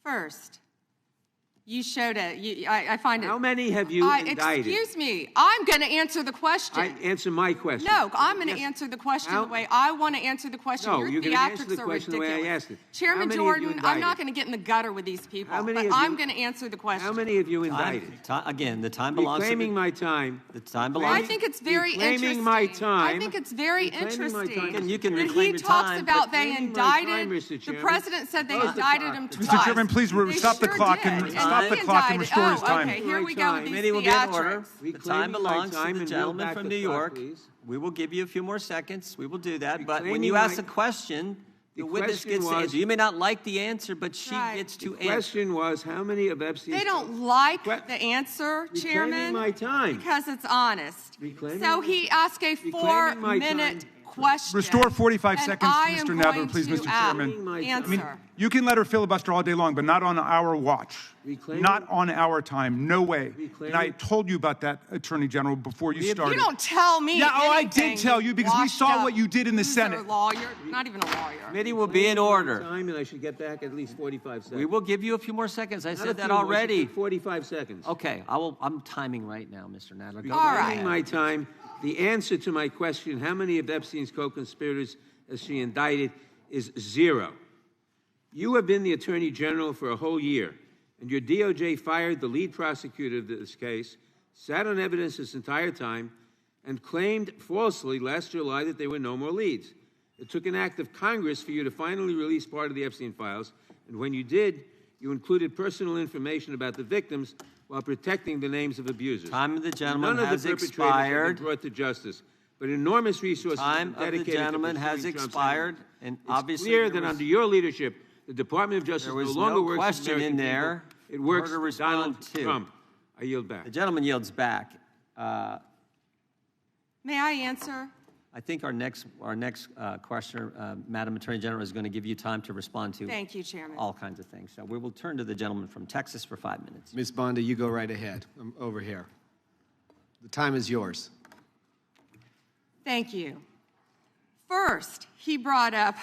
First, you showed it. I find it. How many have you indicted? Excuse me. I'm going to answer the question. Answer my question. No, I'm going to answer the question the way I want to answer the question. No, Your you're going to answer the theatrics are question the ridiculous. way I asked it. Chairman Jordan, I'm not going to get in the gutter with these people, but I'm going to answer the question. How many have you indicted? Again, the time belongs to Reclaiming my time. The time belongs. I think it's very interesting. Reclaiming my time. I think it's very interesting. And you can When reclaim he your talks time. about they Reclaiming my time, indicted, Mr. the Chairman. president said they indicted him twice. Mr. Chairman, please They stop the sure clock did. and stop the he clock and indicted- restore his time. Okay, here we go with these Committee will be in order. theatrics. The time Reclaiming my belongs to time the and gentleman reel from back New the clock, York. please. We will give you a few more seconds. We will do that. But when Reclaiming you ask my- a question, the witness question gets to was- answer. You may not like the answer, but she Right. gets to The answer. question was, how many of Epstein's... They don't like Que- the answer, Reclaiming Chairman, my time. because it's honest. Reclaiming So my- he asked a Reclaiming my 4-minute time. question. Restore 45 and seconds to I am Mr. Nadler, going please, to Mr. Chairman. Answer. You can let her filibuster all day long, but not on our watch. Reclaiming- Not on our time. No way. And Reclaiming- I told you about that, Attorney General, before you started. You don't tell me Yeah, I anything, did tell you because we washed saw up what you did in the loser Senate. Lawyer, not even a lawyer. Committee will be in order. Time, and I should get back at least 45 seconds. We will give you a few more seconds. I Not a said that few more, already. 45 seconds. Okay, I'm timing right now, Mr. Nadler. Go All right right. Reclaiming my time. The answer to my question, how many of Epstein's co-conspirators has she indicted, is 0. You have been the Attorney General for a whole year, and your DOJ fired the lead prosecutor of this case, sat on evidence this entire time, and claimed falsely last July that there were no more leads. It took an act of Congress for you to finally release part of the Epstein files, and when you did, you included personal information about the victims while protecting the names of abusers. Time of the gentleman None has of the perpetrators have expired. been brought to justice, but enormous resources Time have of been the dedicated gentleman to has pursuing Trump's expired, enemies. and It's obviously clear there that was- under your leadership, The Department of Justice There was no longer no works question for American in there. people. It works Order for respond Donald to. Trump. I yield back. The gentleman yields back. May I answer? I think our next questioner, Madam Attorney General, is going to give you time to respond to Thank you, Chairman. all kinds of things. So we will turn to the gentleman from Texas for 5 minutes. Ms. Bondi, you go right ahead. I'm over here. The time is yours. Thank you. First, he brought up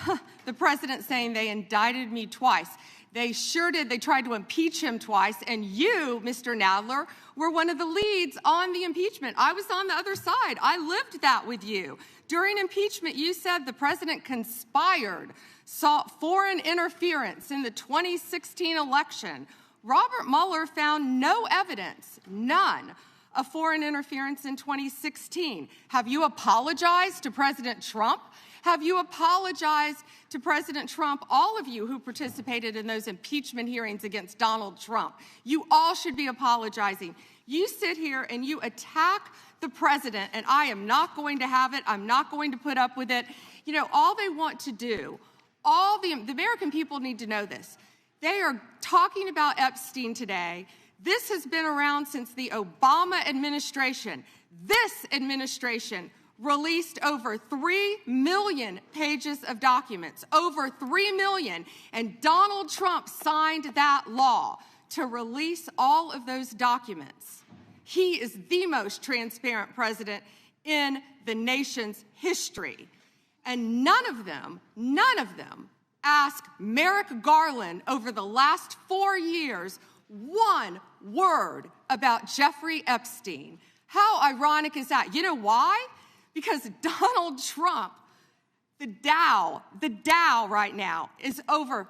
the president saying they indicted me twice. They sure did. They tried to impeach him twice, and you, Mr. Nadler, were one of the leads on the impeachment. I was on the other side. I lived that with you. During impeachment, you said the president conspired, sought foreign interference in the 2016 election. Robert Mueller found no evidence, none, of foreign interference in 2016. Have you apologized to President Trump? Have you apologized to President Trump, all of you who participated in those impeachment hearings against Donald Trump? You all should be apologizing. You sit here and you attack the president, and I am not going to have it. I'm not going to put up with it. You know, all they want to do, the American people need to know this. They are talking about Epstein today. This has been around since the Obama administration. This administration released over 3 million pages of documents, over 3 million, and Donald Trump signed that law to release all of those documents. He is the most transparent president in the nation's history. And none of them asked Merrick Garland over the last 4 years one word about Jeffrey Epstein. How ironic is that? You know why? Because Donald Trump, the Dow right now is over,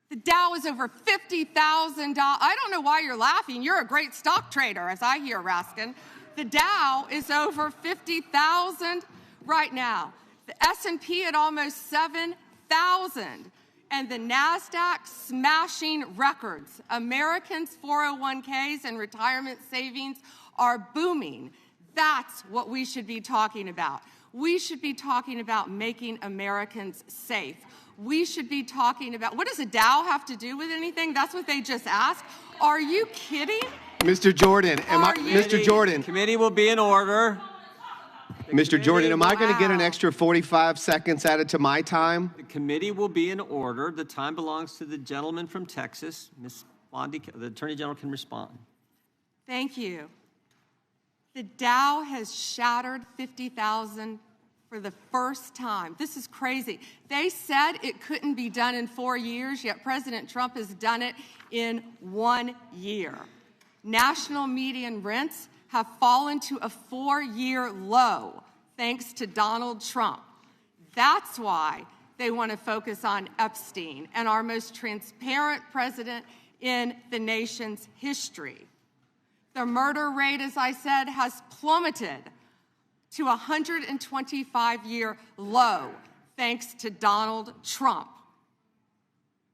the Dow is over $50,000. I don't know why you're laughing. You're a great stock trader, as I hear, Raskin. The Dow is over 50,000 right now. The S&P at almost 7,000. And the NASDAQ smashing records. Americans' 401ks and retirement savings are booming. That's what we should be talking about. We should be talking about making Americans safe. We should be talking about, what does a Dow have to do with anything? That's what they just asked. Are you kidding? Mr. Jordan, Mr. Jordan. Committee will be in order. Mr. Jordan, am I going to get an extra 45 seconds added to my time? The committee will be in order. The time belongs to the gentleman from Texas. Ms. Bondi, the Attorney General can respond. Thank you. The Dow has shattered 50,000 for the first time. This is crazy. They said it couldn't be done in 4 years, yet President Trump has done it in 1 year. National median rents have fallen to a 4-year low thanks to Donald Trump. That's why they want to focus on Epstein and our most transparent president in the nation's history. The murder rate, as I said, has plummeted to a 125-year low thanks to Donald Trump.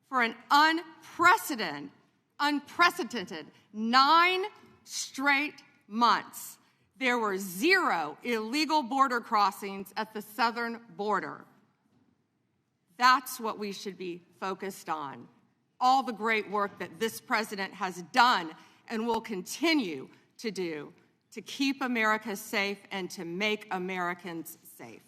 For an unprecedented 9 straight months, there were 0 illegal border crossings at the southern border. That's what we should be focused on. All the great work that this president has done and will continue to do to keep America safe and to make Americans safe.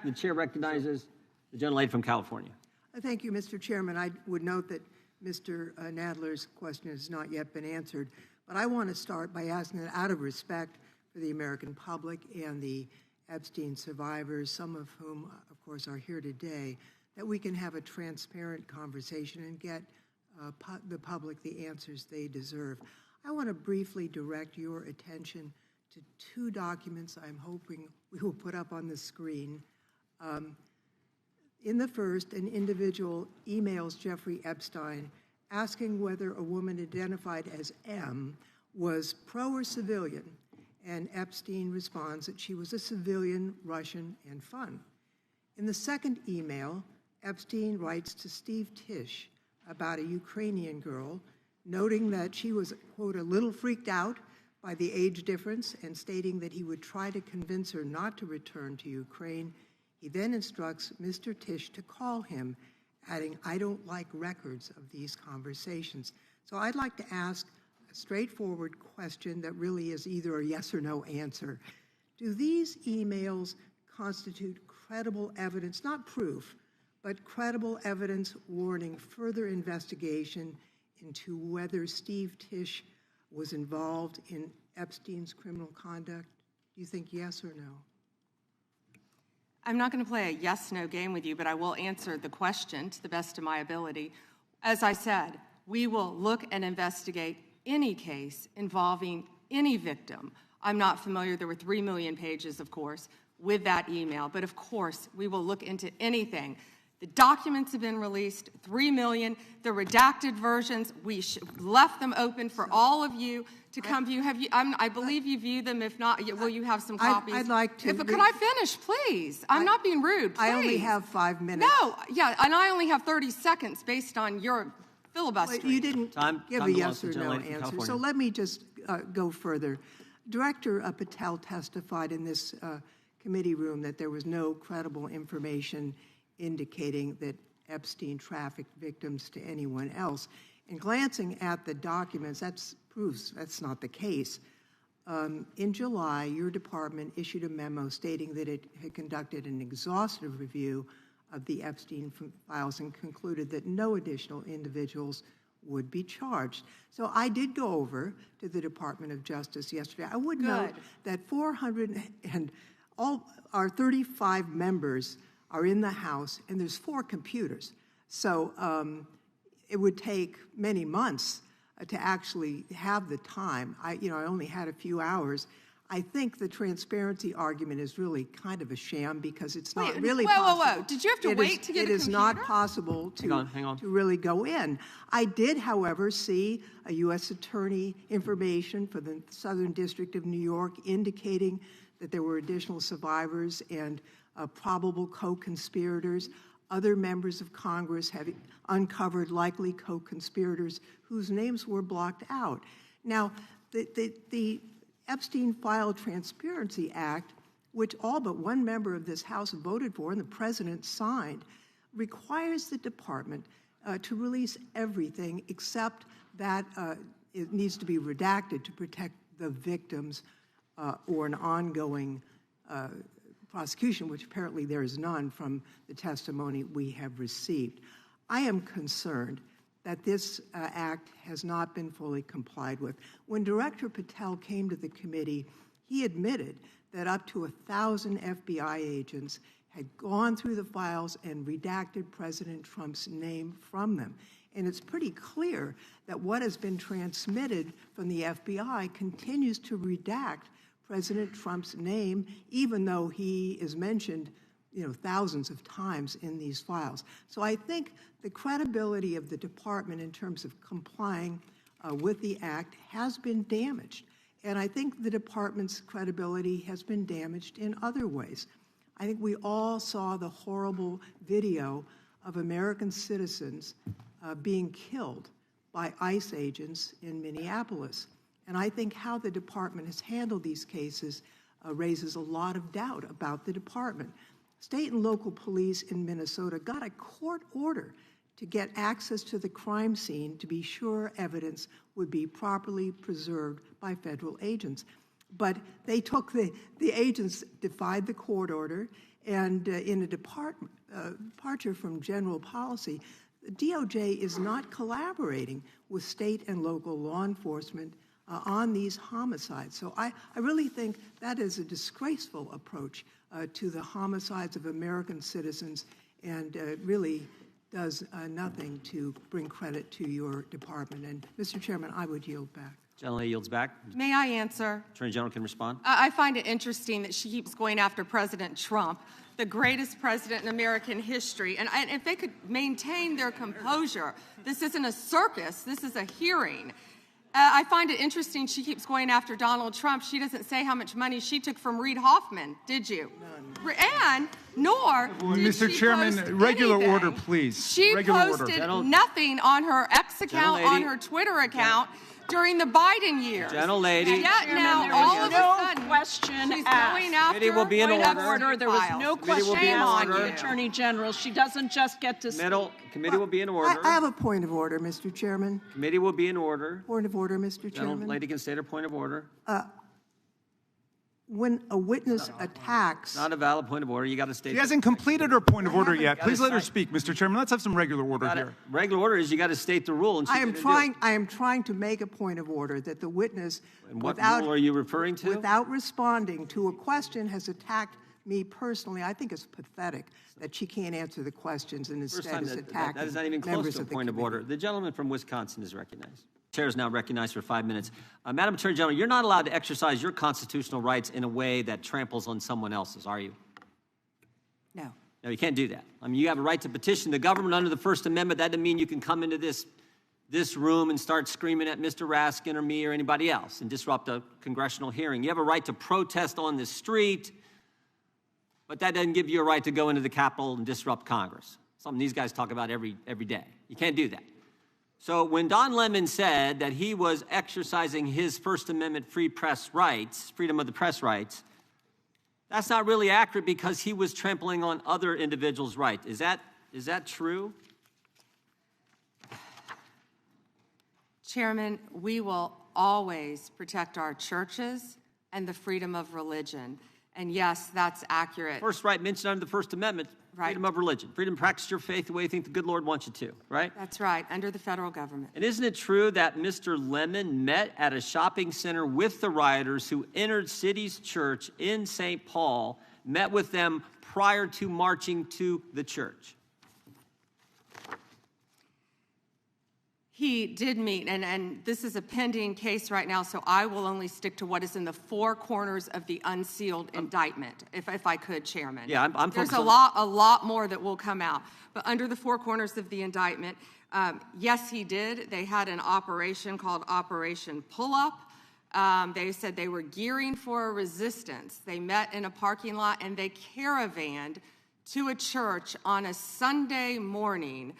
The chair recognizes the gentlelady from California. Thank you, Mr. Chairman. I would note that Mr. Nadler's question has not yet been answered, but I want to start by asking that out of respect for the American public and the Epstein survivors, some of whom, of course, are here today, that we can have a transparent conversation and get the public the answers they deserve. I want to briefly direct your attention to 2 documents I'm hoping we will put up on the screen. In the first, an individual emails Jeffrey Epstein asking whether a woman identified as M was pro or civilian, and Epstein responds that she was a civilian, Russian, and fun. In the second email, Epstein writes to Steve Tisch about a Ukrainian girl, noting that she was, quote, a little freaked out by the age difference and stating that he would try to convince her not to return to Ukraine. He then instructs Mr. Tisch to call him adding, "I don't like records of these conversations." So I'd like to ask a straightforward question that really is either a yes or no answer. Do these emails constitute credible evidence, not proof, but credible evidence warning further investigation into whether Steve Tisch was involved in Epstein's criminal conduct? Do you think yes or no? I'm not going to play a yes-no game with you, but I will answer the question to the best of my ability. As I said, we will look and investigate any case involving any victim. I'm not familiar, there were 3 million pages, of course, with that email, but of course, we will look into anything. The documents have been released, 3 million. The redacted versions, we left them open for all of you to come view. I believe you view them. If not, will you have some copies? I'd like to. Could I finish, please? I'm not being rude, please. I only have 5 minutes. No, yeah, and I only have 30 seconds based on your filibustering. Well, you didn't give a yes or no answer, California. so let me just go further. Director Patel testified in this committee room that there was no credible information indicating that Epstein trafficked victims to anyone else. And glancing at the documents, that proves that's not the case. In July, your department issued a memo stating that it had conducted an exhaustive review of the Epstein files and concluded that no additional individuals would be charged. So I did go over to the Department of Justice yesterday. I would note that 400 and all our 35 members are in the House, and there's 4 computers. So it would take many months to actually have the time. I only had a few hours. I think the transparency argument is really kind of a sham because it's not really possible. Whoa. Did you have to wait to get a computer? It is not possible to really go in. I did, however, see a U.S. attorney information for the Southern District of New York indicating that there were additional survivors and probable co-conspirators. Other members of Congress have uncovered likely co-conspirators whose names were blocked out. Now, the Epstein File Transparency Act, which all but one member of this House voted for and the president signed, requires the department to release everything except that it needs to be redacted to protect the victims or an ongoing prosecution, which apparently there is none from the testimony we have received. I am concerned that this act has not been fully complied with. When Director Patel came to the committee, he admitted that up to 1,000 FBI agents had gone through the files and redacted President Trump's name from them. And it's pretty clear that what has been transmitted from the FBI continues to redact President Trump's name, even though he is mentioned, thousands of times in these files. So I think the credibility of the department in terms of complying with the act has been damaged. And I think the department's credibility has been damaged in other ways. I think we all saw the horrible video of American citizens being killed by ICE agents in Minneapolis. And I think how the department has handled these cases raises a lot of doubt about the department. State and local police in Minnesota got a court order to get access to the crime scene to be sure evidence would be properly preserved by federal agents. But they took the agents defied the court order, and in a departure from general policy, the DOJ is not collaborating with state and local law enforcement on these homicides. So I really think that is a disgraceful approach to the homicides of American citizens and really does nothing to bring credit to your department. And Mr. Chairman, I would yield back. Gentleman yields back. May I answer? Attorney General can respond. I find it interesting that she keeps going after President Trump, the greatest president in American history. And if they could maintain their composure, this isn't a circus, this is a hearing. I find it interesting she keeps going after Donald Trump. She doesn't say how much money she took from Reid Hoffman, did you? None. And nor did Mr. she Chairman, post regular anything. order, please. She regular posted order. nothing on her X account, Gentlelady. on her Twitter account. during the Biden years. Gentlelady. And yet now, there all was of no a sudden, question she's asked. going after Committee will be in point of order. There was no Committee will question be in asked order. the Attorney General. She doesn't just get to speak. Committee will be in order. I have a point of order, Mr. Chairman. Committee will be in order. Point of order, Mr. Chairman. Gentlelady can state her point of order. When a witness attacks, Not a valid point of order. You got to state. She hasn't completed her point of order yet. Gotta Please let her cite. speak, Mr. Chairman. Let's have some regular order here. Regular order is you got to state the rule. And she I am didn't do trying. it. I am trying to make a point of order that the witness, And what without rule are you referring to? without responding to a question, has attacked me personally. I think it's pathetic that she can't answer the questions and First instead time is that attacking is not even close members to a of the point of committee. order. The gentleman from Wisconsin is recognized. Chair is now recognized for 5 minutes. Madam Attorney General, you're not allowed to exercise your constitutional rights in a way that tramples on someone else's, are you? No. No, you can't do that. I mean, you have a right to petition the government under the First Amendment. That doesn't mean you can come into this room and start screaming at Mr. Raskin or me or anybody else and disrupt a congressional hearing. You have a right to protest on the street, but that doesn't give you a right to go into the Capitol and disrupt Congress. Something these guys talk about every day. You can't do that. So when Don Lemon said that he was exercising his First Amendment free press rights, freedom of the press rights, that's not really accurate because he was trampling on other individuals' rights. Is that true? Chairman, we will always protect our churches and the freedom of religion. And yes, that's accurate. First right mentioned under the First Amendment, freedom of religion, freedom to practice your faith the way you think the good Lord wants you to, right? That's right, under the federal government. And isn't it true that Mr. Lemon met at a shopping center with the rioters who entered City's church in St. Paul, met with them prior to marching to the church? He did meet, and this is a pending case right now, so I will only stick to what is in the four corners of the unsealed indictment, if I could, Chairman. Yeah, I'm There's focused a lot more that will come out. But under the four corners of the indictment, yes, he did. They had an operation called Operation Pull-Up. They said they were gearing for a resistance. They met in a parking lot, and they caravanned to a church on a Sunday morning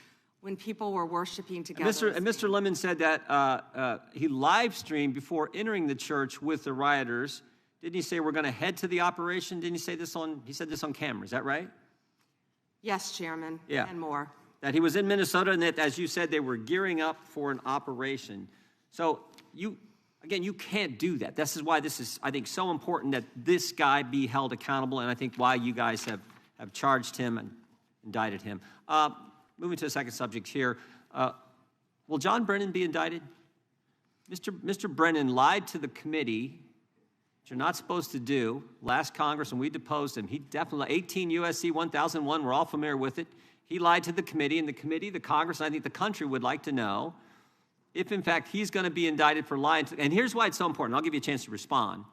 when people were worshiping together. And Mr. Lemon said that he live streamed before entering the church with the rioters. Didn't he say we're going to head to the operation? Didn't he say this he said this on camera, is that right? Yes, Chairman, Yeah. and more. That he was in Minnesota and that, as you said, they were gearing up for an operation. So you can't do that. This is why this is, I think, so important that this guy be held accountable, and I think why you guys have charged him and indicted him. Moving to the second subject here, will John Brennan be indicted? Mr. Brennan lied to the committee, which you're not supposed to do. Last Congress, when we deposed him, he definitely, 18 U.S.C. 1001, we're all familiar with it. He lied to the committee, and the Congress, and I think the country would like to know if, in fact, he's going to be indicted for lying. And here's why it's so important. I'll give you a chance to respond.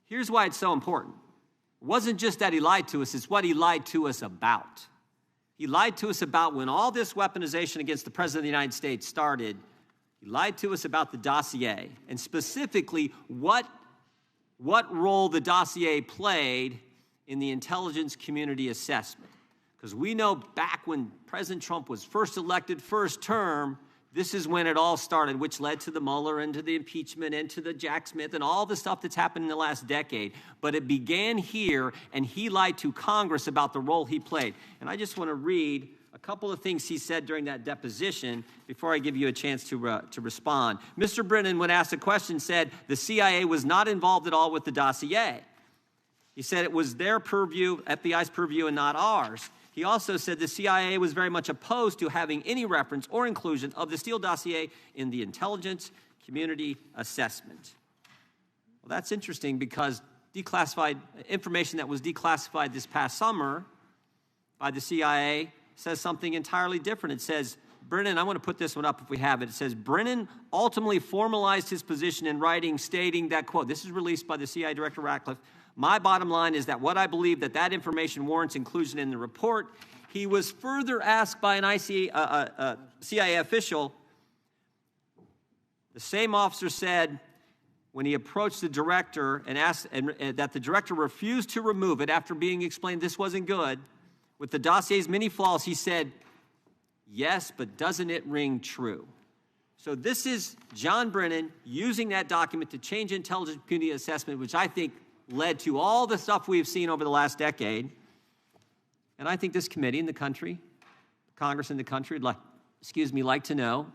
Here's why it's so important. It wasn't just that he lied to us, it's what he lied to us about. He lied to us about when all this weaponization against the President of the United States started. He lied to us about the dossier, and specifically what role the dossier played in the intelligence community assessment. Because we know back when President Trump was first elected, first term, this is when it all started, which led to the Mueller and to the impeachment and to the Jack Smith and all the stuff that's happened in the last decade. But it began here, and he lied to Congress about the role he played. And I just want to read a couple of things he said during that deposition before I give you a chance to respond. Mr. Brennan, when asked a question, said the CIA was not involved at all with the dossier. He said it was their purview, FBI's purview, and not ours. He also said the CIA was very much opposed to having any reference or inclusion of the Steele dossier in the intelligence community assessment. Well, that's interesting because declassified information that was declassified this past summer by the CIA says something entirely different. It says, Brennan, I want to put this one up if we have it. It says, Brennan ultimately formalized his position in writing, stating that, quote, this is released by the CIA Director Ratcliffe, my bottom line is that what I believe that information warrants inclusion in the report. He was further asked by an CIA official. The same officer said when he approached the director and asked that the director refused to remove it after being explained this wasn't good. With the dossier's many flaws, he said, yes, but doesn't it ring true? So this is John Brennan using that document to change intelligence community assessment, which I think led to all the stuff we've seen over the last decade. And I think this committee in the country, Congress in the country, would like to know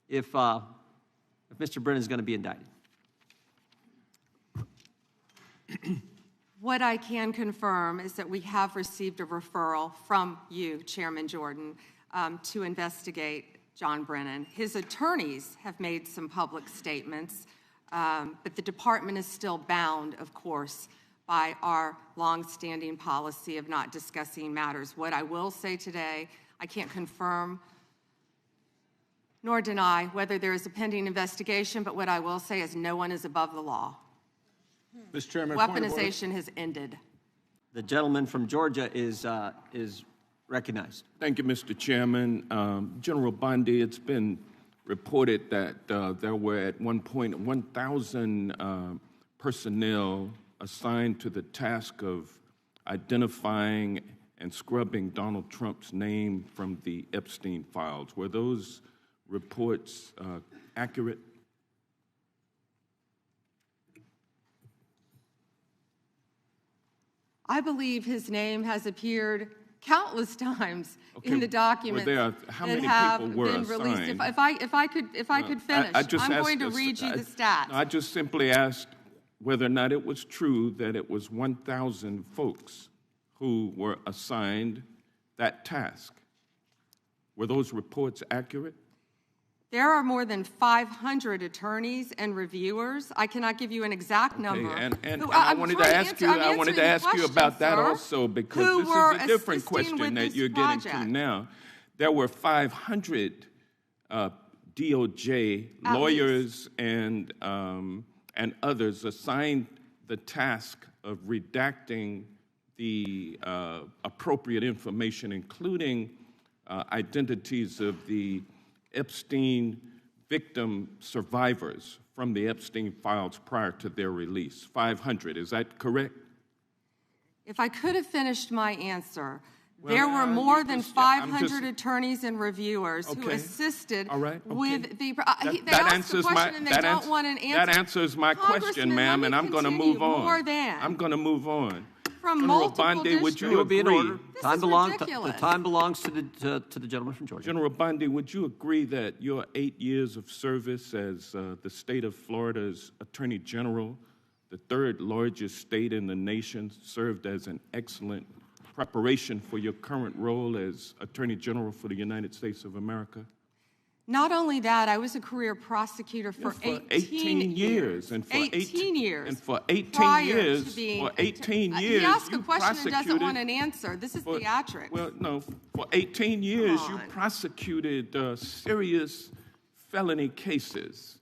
if Mr. Brennan is going to be indicted. What I can confirm is that we have received a referral from you, Chairman Jordan, to investigate John Brennan. His attorneys have made some public statements, but the department is still bound, of course, by our longstanding policy of not discussing matters. What I will say today, I can't confirm nor deny whether there is a pending investigation, but what I will say is no one is above the law. Mr. Chairman, Weaponization has ended. The gentleman from Georgia is recognized. Thank you, Mr. Chairman. General Bondi, it's been reported that there were at one point 1,000 personnel assigned to the task of identifying and scrubbing Donald Trump's name from the Epstein files. Were those reports accurate? I believe his name has appeared countless times in the documents how that many have people were been released. assigned? If I could finish, I'm going to read you the stats. I just simply asked whether or not it was true that it was 1,000 folks who were assigned that task. Were those reports accurate? There are more than 500 attorneys and reviewers. I cannot give you an exact number. And I wanted to ask you about that also, because this is a different question that you're getting to now. There were 500 DOJ lawyers and others assigned the task of redacting the appropriate information, including identities of the Epstein victim survivors from the Epstein files prior to their release. 500, is that correct? If I could have finished my answer, there were more than 500 attorneys and reviewers who assisted with the... They asked the question and they don't want an answer. That answers my question, ma'am, and I'm going to move on. I'm going to move on. From General Bondi, would you agree? Time belongs to the gentleman from Georgia. General Bondi, would you agree that your 8 years of service as the state of Florida's Attorney General, the third largest state in the nation, served as an excellent preparation for your current role as Attorney General for the United States of America? Not only that, I was a career prosecutor for 18 years. And for 18 years. And for 18 years, he asked a question and doesn't want an answer. This is theatrics. Well, no, for 18 years, you prosecuted serious felony cases,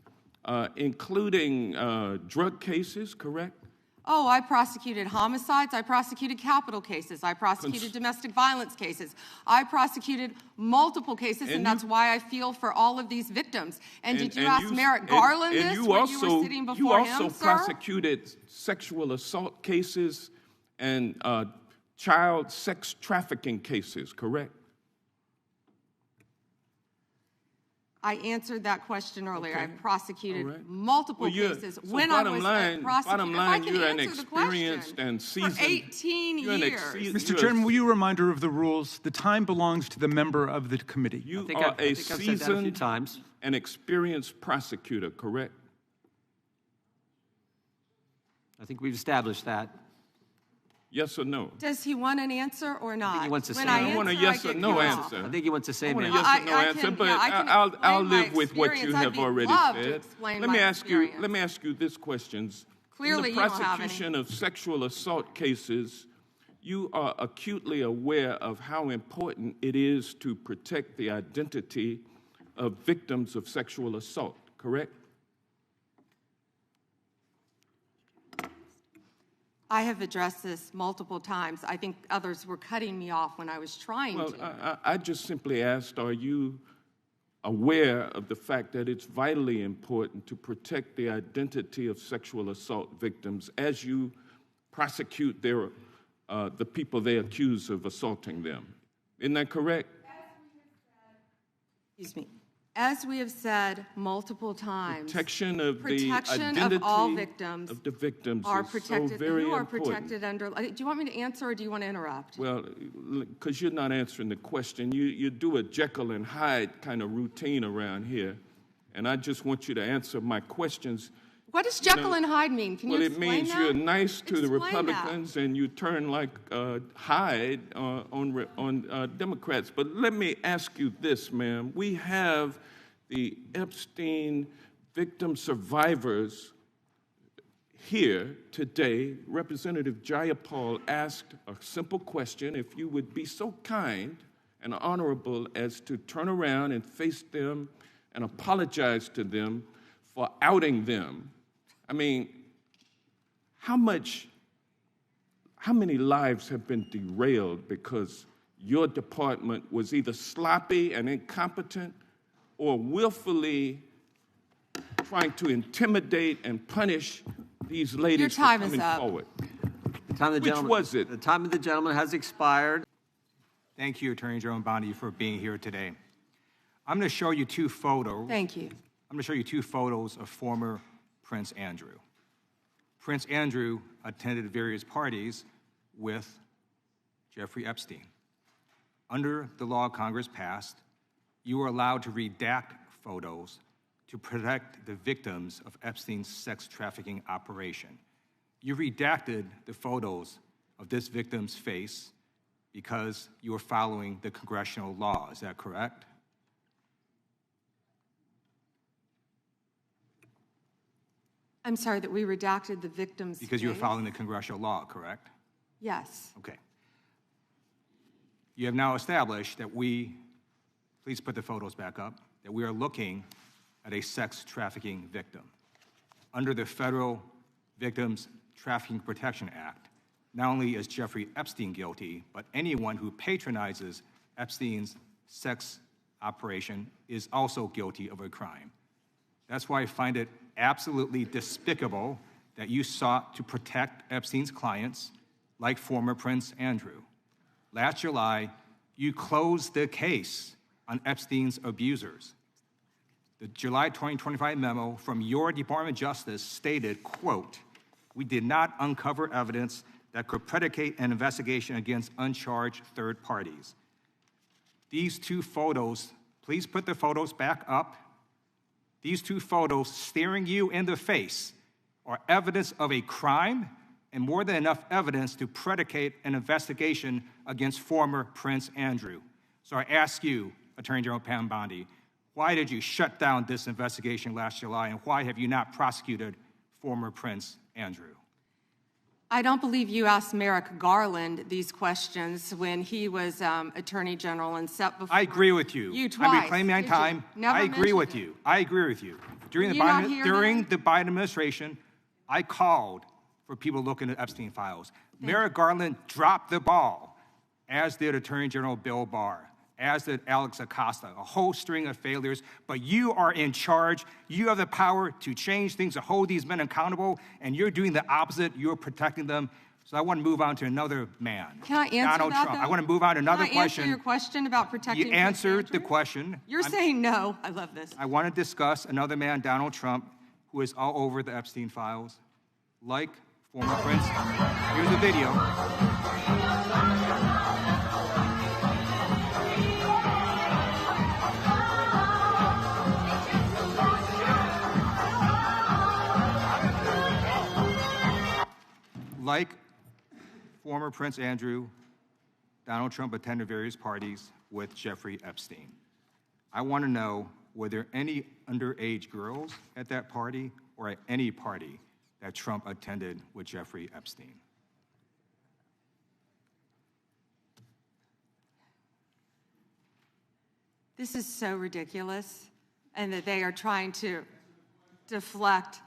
including drug cases, correct? Oh, I prosecuted homicides. I prosecuted capital cases. I prosecuted domestic violence cases. I prosecuted multiple cases, and that's why I feel for all of these victims. And did you ask Merrick Garland this when you were sitting before him, sir? You also prosecuted sexual assault cases and child sex trafficking cases, correct? I answered that question earlier. I prosecuted multiple cases when I was a prosecutor. Bottom line, you're an experienced and seasoned. For 18 years. Mr. Chairman, will you remind her of the rules? The time belongs to the member of the committee. You are a seasoned and experienced prosecutor, correct? I think we've established that. Yes or no? Does he want an answer or not? I think he wants to say I want a yes or no answer. I think he wants to say a yes or no answer, but I'll live with what you have already said. Let me ask you this question. Clearly, in the prosecution of sexual assault cases, you are acutely aware of how important it is to protect the identity of victims of sexual assault, correct? I have addressed this multiple times. I think others were cutting me off when I was trying to. Well, I just simply asked, are you aware of the fact that it's vitally important to protect the identity of sexual assault victims as you prosecute the people they accuse of assaulting them? Isn't that correct? Excuse me. As we have said multiple times, Protection of the protection identity of all victims of the victims are is protected. so very Who are important. protected under? Do you want me to answer or do you want to interrupt? Well, because you're not answering the question. You do a Jekyll and Hyde kind of routine around here, and I just want you to answer my questions. What does Jekyll and Hyde mean? Can you explain that? Well, it means you're nice to the Explain Republicans and you turn like Hyde on Democrats. But let me ask you this, ma'am. We have the Epstein victim survivors here today. Representative Jayapal asked a simple question. If you would be so kind and honorable as to turn around and face them and apologize to them for outing them. I mean, how many lives have been derailed because your department was either sloppy and incompetent or willfully trying to intimidate and punish these ladies for coming forward? Which was it? The time of the gentleman has expired. Thank you, Attorney General Bondi, for being here today. I'm going to show you two photos. Thank you. I'm going to show you two photos of former Prince Andrew. Prince Andrew attended various parties with Jeffrey Epstein. Under the law Congress passed, you were allowed to redact photos to protect the victims of Epstein's sex trafficking operation. You redacted the photos of this victim's face because you were following the congressional law. Is that correct? I'm sorry, that we redacted the victim's Because you were face? following the congressional law, correct? Yes. Okay. You have now established that please put the photos back up, that we are looking at a sex trafficking victim. Under the Federal Victims Trafficking Protection Act, not only is Jeffrey Epstein guilty, but anyone who patronizes Epstein's sex operation is also guilty of a crime. That's why I find it absolutely despicable that you sought to protect Epstein's clients like former Prince Andrew. Last July, you closed the case on Epstein's abusers. The July 2025 memo from your Department of Justice stated, quote, "We did not uncover evidence that could predicate an investigation against uncharged third parties." These two photos, please put the photos back up. These two photos staring you in the face are evidence of a crime and more than enough evidence to predicate an investigation against former Prince Andrew. So I ask you, Attorney General Pam Bondi, why did you shut down this investigation last July, and why have you not prosecuted former Prince Andrew? I don't believe you asked Merrick Garland these questions when he was Attorney General and set before. I agree with you. You twice. I'm reclaiming my time. I agree with you. I agree with you. During the Biden administration, I called for people looking at Epstein files. Merrick Garland dropped the ball, as did Attorney General Bill Barr, as did Alex Acosta, a whole string of failures. But you are in charge. You have the power to change things, to hold these men accountable, and you're doing the opposite. You're protecting them. So I want to move on to another man. Can I answer Donald that, Trump. though? I want to move on to another question. Can I question. answer your question about protecting You answered Prince the Andrew? question. You're saying no. I love this. I want to discuss another man, Donald Trump, who is all over the Epstein files, like former Prince. Here's a video. Like former Prince Andrew, Donald Trump attended various parties with Jeffrey Epstein. I want to know, were there any underage girls at that party or at any party that Trump attended with Jeffrey Epstein? This is so ridiculous, and that they are trying to deflect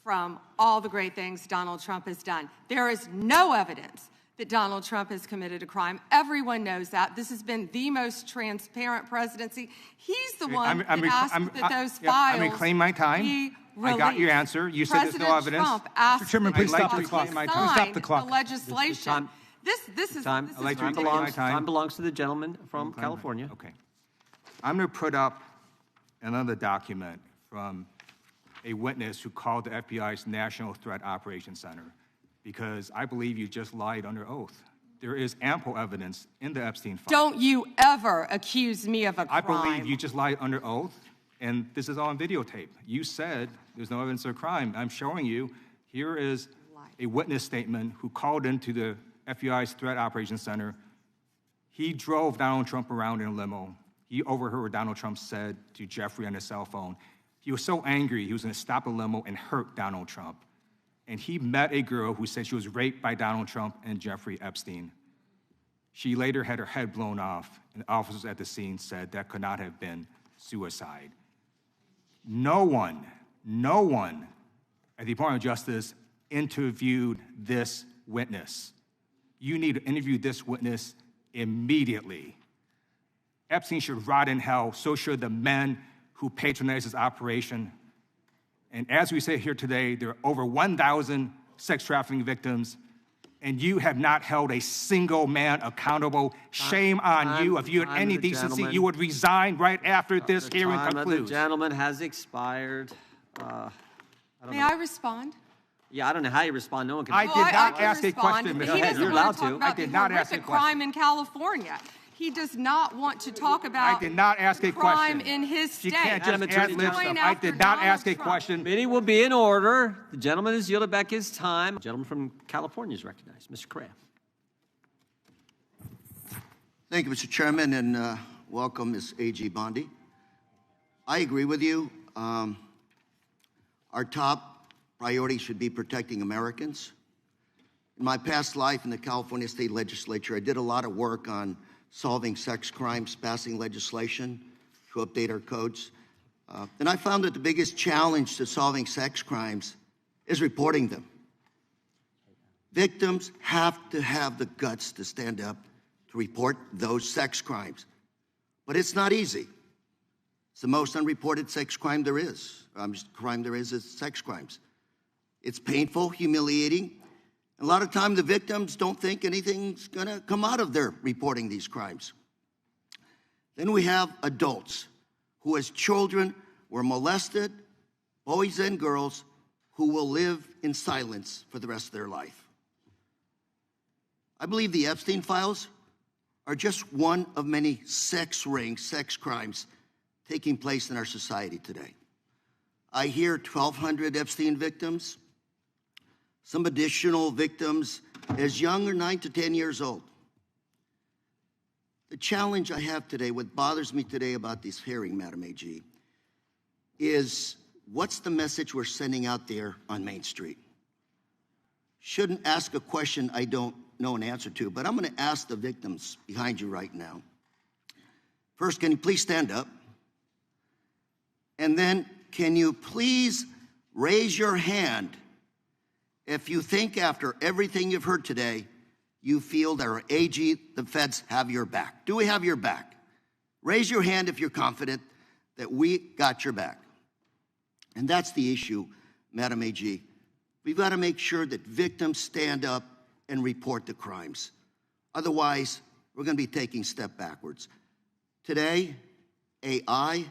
from all the great things Donald Trump has done. There is no evidence that Donald Trump has committed a crime. Everyone knows that. This has been the most transparent presidency. He's the one that asked that those files I'm reclaiming my time. be I got your released. answer. You said there's no President evidence. Trump asked Mr. Chairman, please that stop he the clock. sign Stop the clock. The legislation. This is Time. this I'd like is to reclaim ridiculous. my time. Time belongs to the gentleman from California. Okay. I'm going to put up another document from a witness who called the FBI's National Threat Operations Center, because I believe you just lied under oath. There is ample evidence in the Epstein file. Don't you ever accuse me of a crime. I believe you just lied under oath, and this is all on videotape. You said there's no evidence of a crime. I'm showing you, here is a witness statement who called into the FBI's Threat Operations Center. He drove Donald Trump around in a limo. He overheard what Donald Trump said to Jeffrey on his cell phone. He was so angry, he was going to stop the limo and hurt Donald Trump. And he met a girl who said she was raped by Donald Trump and Jeffrey Epstein. She later had her head blown off, and officers at the scene said that could not have been suicide. No one at the Department of Justice interviewed this witness. You need to interview this witness immediately. Epstein should rot in hell, so should the men who patronized his operation. And as we say here today, there are over 1,000 sex trafficking victims, and you have not held a single man accountable. Shame on you. If you had any decency, you would resign right after this hearing concludes. The gentleman has expired. May I respond? Yeah, I don't know how you respond. No one can. I did not ask a question, He Ms. doesn't You're want allowed to talk to. about I did the not ask a horrific question. crime in California. He does not want to talk about I did not ask a crime question. in his state. She can't just Madam add Attorney lip General. stuff. I did not ask a question. Meeting will be in order. The gentleman has yielded back his time. The gentleman from California is recognized. Mr. Correa. Thank you, Mr. Chairman, and welcome, Ms. A.G. Bondi. I agree with you. Our top priority should be protecting Americans. In my past life in the California State Legislature, I did a lot of work on solving sex crimes, passing legislation to update our codes. And I found that the biggest challenge to solving sex crimes is reporting them. Victims have to have the guts to stand up to report those sex crimes. But it's not easy. It's the most unreported sex crime there is. Crime there is sex crimes. It's painful, humiliating. A lot of time the victims don't think anything's gonna come out of their reporting these crimes. Then we have adults who as children were molested, boys and girls who will live in silence for the rest of their life. I believe the Epstein files are just one of many sex rings, sex crimes taking place in our society today. I hear 1,200 Epstein victims, some additional victims as young as 9 to 10 years old. The challenge I have today, what bothers me today about this hearing, Madam AG, is what's the message we're sending out there on Main Street? Shouldn't ask a question I don't know an answer to, but I'm going to ask the victims behind you right now. First, can you please stand up? And then, can you please raise your hand if you think after everything you've heard today, you feel that our AG, the feds, have your back? Do we have your back? Raise your hand if you're confident that we got your back. And that's the issue, Madam AG. We've got to make sure that victims stand up and report the crimes. Otherwise, we're going to be taking a step backwards. Today, AI,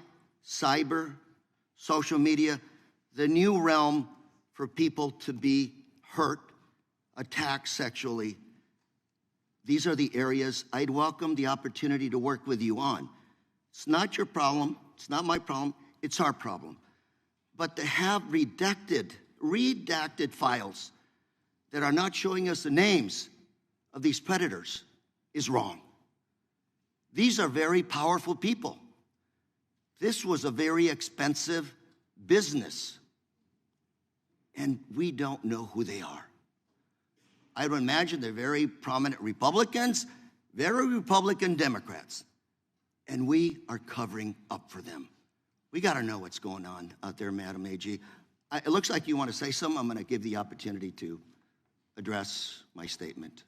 cyber, social media, the new realm for people to be hurt, attacked sexually. These are the areas I'd welcome the opportunity to work with you on. It's not your problem. It's not my problem. It's our problem. But to have redacted files that are not showing us the names of these predators is wrong. These are very powerful people. This was a very expensive business, and we don't know who they are. I would imagine they're very prominent Republicans, very Republican Democrats, and we are covering up for them. We got to know what's going on out there, Madam AG. It looks like you want to say something. I'm going to give the opportunity to address my statement.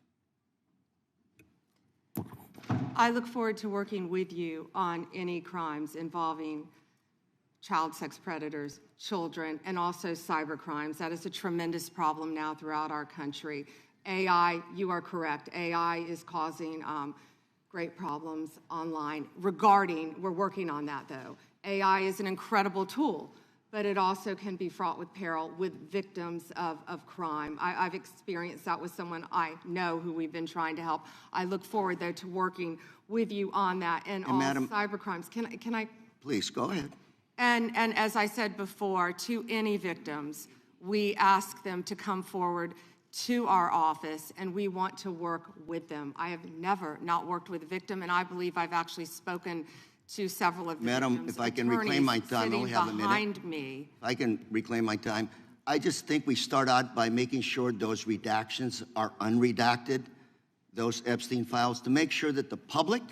I look forward to working with you on any crimes involving child sex predators, children, and also cyber crimes. That is a tremendous problem now throughout our country. AI, you are correct. AI is causing great problems online we're working on that though. AI is an incredible tool, but it also can be fraught with peril with victims of crime. I've experienced that with someone I know who we've been trying to help. I look forward, though, to working with you on that and all cybercrimes. Can I? Please, go ahead. And as I said before, to any victims, we ask them to come forward to our office, and we want to work with them. I have never not worked with a victim, and I believe I've actually spoken to several of the Madam, victims. if I can reclaim my time, I only have a minute. Behind me. If I can reclaim my time, I just think we start out by making sure those redactions are unredacted, those Epstein files, to make sure that the public,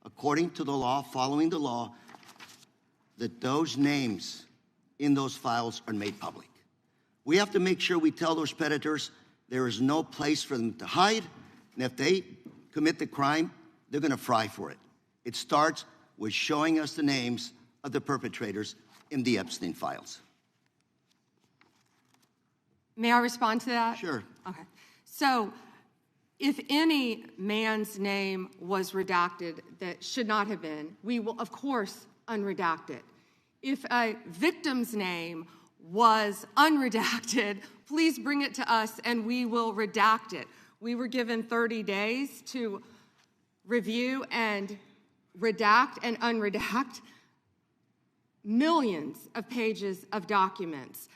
according to the law, following the law, that those names in those files are made public. We have to make sure we tell those predators there is no place for them to hide, and if they commit the crime, they're going to fry for it. It starts with showing us the names of the perpetrators in the Epstein files. May I respond to that? Sure. Okay. So, if any man's name was redacted that should not have been, we will, of course, unredact it. If a victim's name was unredacted, please bring it to us and we will redact it. We were given 30 days to review and redact and unredact millions of pages of documents.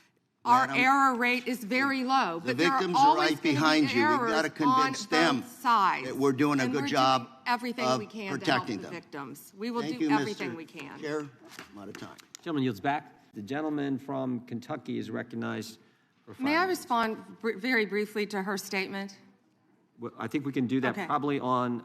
Our error rate is very low, The but there are victims are always right going to behind be you. We've errors got to convince on them both sides. that we're doing a And good we're job doing everything of we can to help protecting the them. victims. We will Thank do you, everything Mr. we can. Chair, I'm out of time. Gentleman yields back. The gentleman from Kentucky is recognized for 5 May I minutes. respond very briefly to her statement? Well, I think we can do that Okay. probably on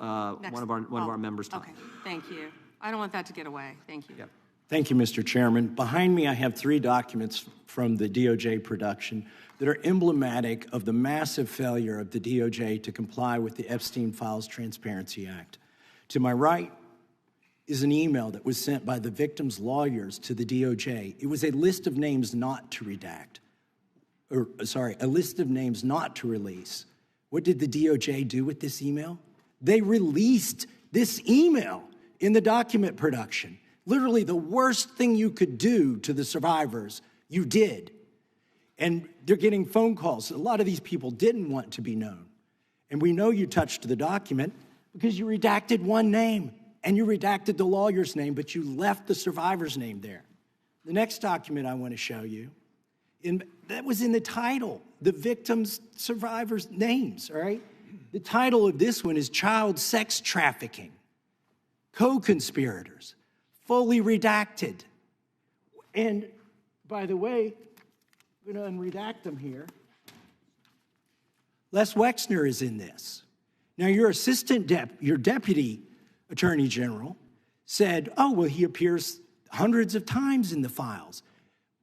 Next- one of our members' time. Okay, thank you. I don't want that to get away. Thank you. Yep. Thank you, Mr. Chairman. Behind me, I have 3 documents from the DOJ production that are emblematic of the massive failure of the DOJ to comply with the Epstein Files Transparency Act. To my right is an email that was sent by the victims' lawyers to the DOJ. It was a list of names not to redact, a list of names not to release. What did the DOJ do with this email? They released this email in the document production. Literally the worst thing you could do to the survivors, you did. And they're getting phone calls. A lot of these people didn't want to be known. And we know you touched the document because you redacted one name and you redacted the lawyer's name, but you left the survivor's name there. The next document I want to show you, that was in the title, the victims' survivors' names, all right? The title of this one is Child Sex Trafficking, Co-Conspirators, fully redacted. And by the way, I'm going to unredact them here. Les Wexner is in this. Now, your your deputy attorney general said, oh, well, he appears hundreds of times in the files,